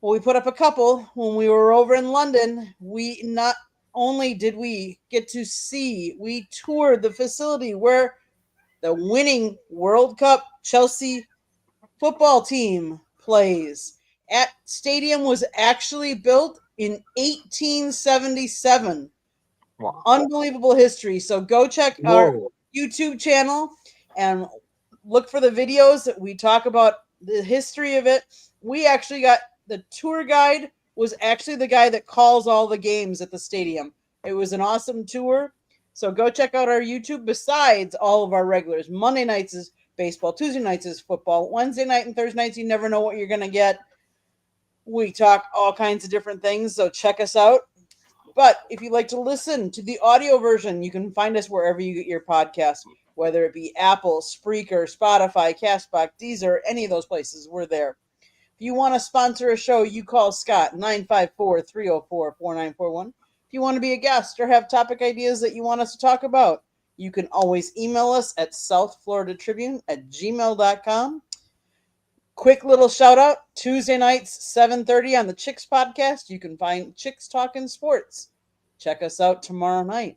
well, we put up a couple when we were over in London. We not only did we get to see, we toured the facility where the winning World Cup Chelsea football team plays. That stadium was actually built in 1877. Wow. Unbelievable history. So go check our Whoa. YouTube channel and look for the videos that we talk about the history of it. We actually got the tour guide was actually the guy that calls all the games at the stadium. It was an awesome tour. So go check out our YouTube besides all of our regulars. Monday nights is baseball. Tuesday nights is football. Wednesday night and Thursday nights, you never know what you're going to get. We talk all kinds of different things. So check us out. But if you'd like to listen to the audio version, you can find us wherever you get your podcasts, whether it be Apple, Spreaker, Spotify, Castbox, Deezer, any of those places, we're there. If you want to sponsor a show, you call Scott, 954-304-4941. If you want to be a guest or have topic ideas that you want us to talk about, you can always email us at southfloridatribune@gmail.com. Quick little shout out, Tuesday nights, 7:30 on the Chicks podcast. You can find Chicks Talking Sports. Check us out tomorrow night.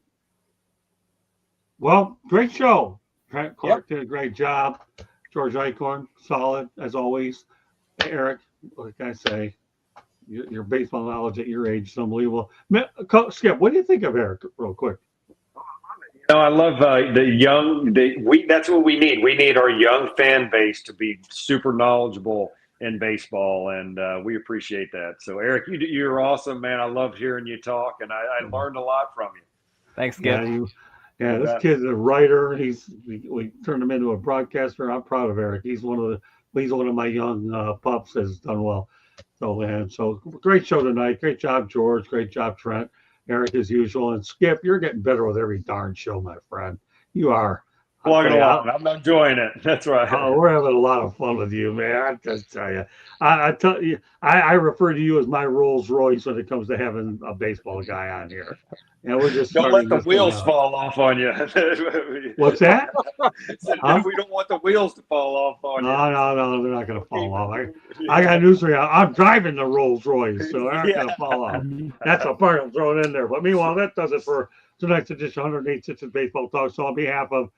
Well, great show. Trent Clark did a great job. George Eichhorn, solid as always. Eric, like I say, your baseball knowledge at your age is unbelievable. Skip, what do you think of Eric, real quick? No, I love the young. That's what we need. We need our young fan base to be super knowledgeable in baseball, and we appreciate that. So, Eric, you're awesome, man. I love hearing you talk, and I learned a lot from you. Thanks, Skip. This kid's a writer. We turned him into a broadcaster. I'm proud of Eric. He's one of my young pups has done well. So great show tonight. Great job, George. Great job, Trent. Eric, as usual. And Skip, you're getting better with every darn show, my friend. You are. Plugging along. I'm enjoying it. That's right. We're having a lot of fun with you, man. I just tell you. I refer to you as my Rolls Royce when it comes to having a baseball guy on here. And we're just don't let the wheels fall off on you. What's that? We don't want the wheels to fall off on you. No, they're not going to fall off. I got news for you. I'm driving the Rolls Royce, so they're not going to fall off. That's a part I'm throwing in there. But meanwhile, that does it for tonight's edition of 108 Stitches Baseball Talk. So on behalf of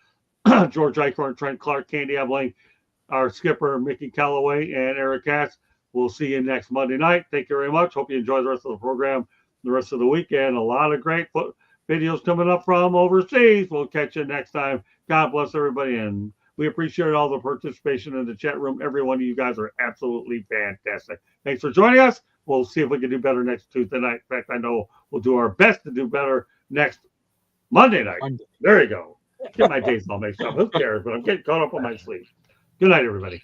George Eichhorn, Trent Clark, Candy Ebling, our skipper, Mickey Callaway, and Eric Katz, we'll see you next Monday night. Thank you very much. Hope you enjoy the rest of the program, the rest of the weekend. A lot of great videos coming up from overseas. We'll catch you next time. God bless everybody, and we appreciate all the participation in the chat room. Every one of you guys are absolutely fantastic. Thanks for joining us. We'll see if we can do better next Tuesday night. In fact, I know we'll do our best to do better next Monday night. There you go. Get my days all mixed up. Who cares? But I'm getting caught up on my sleep. Good night, everybody.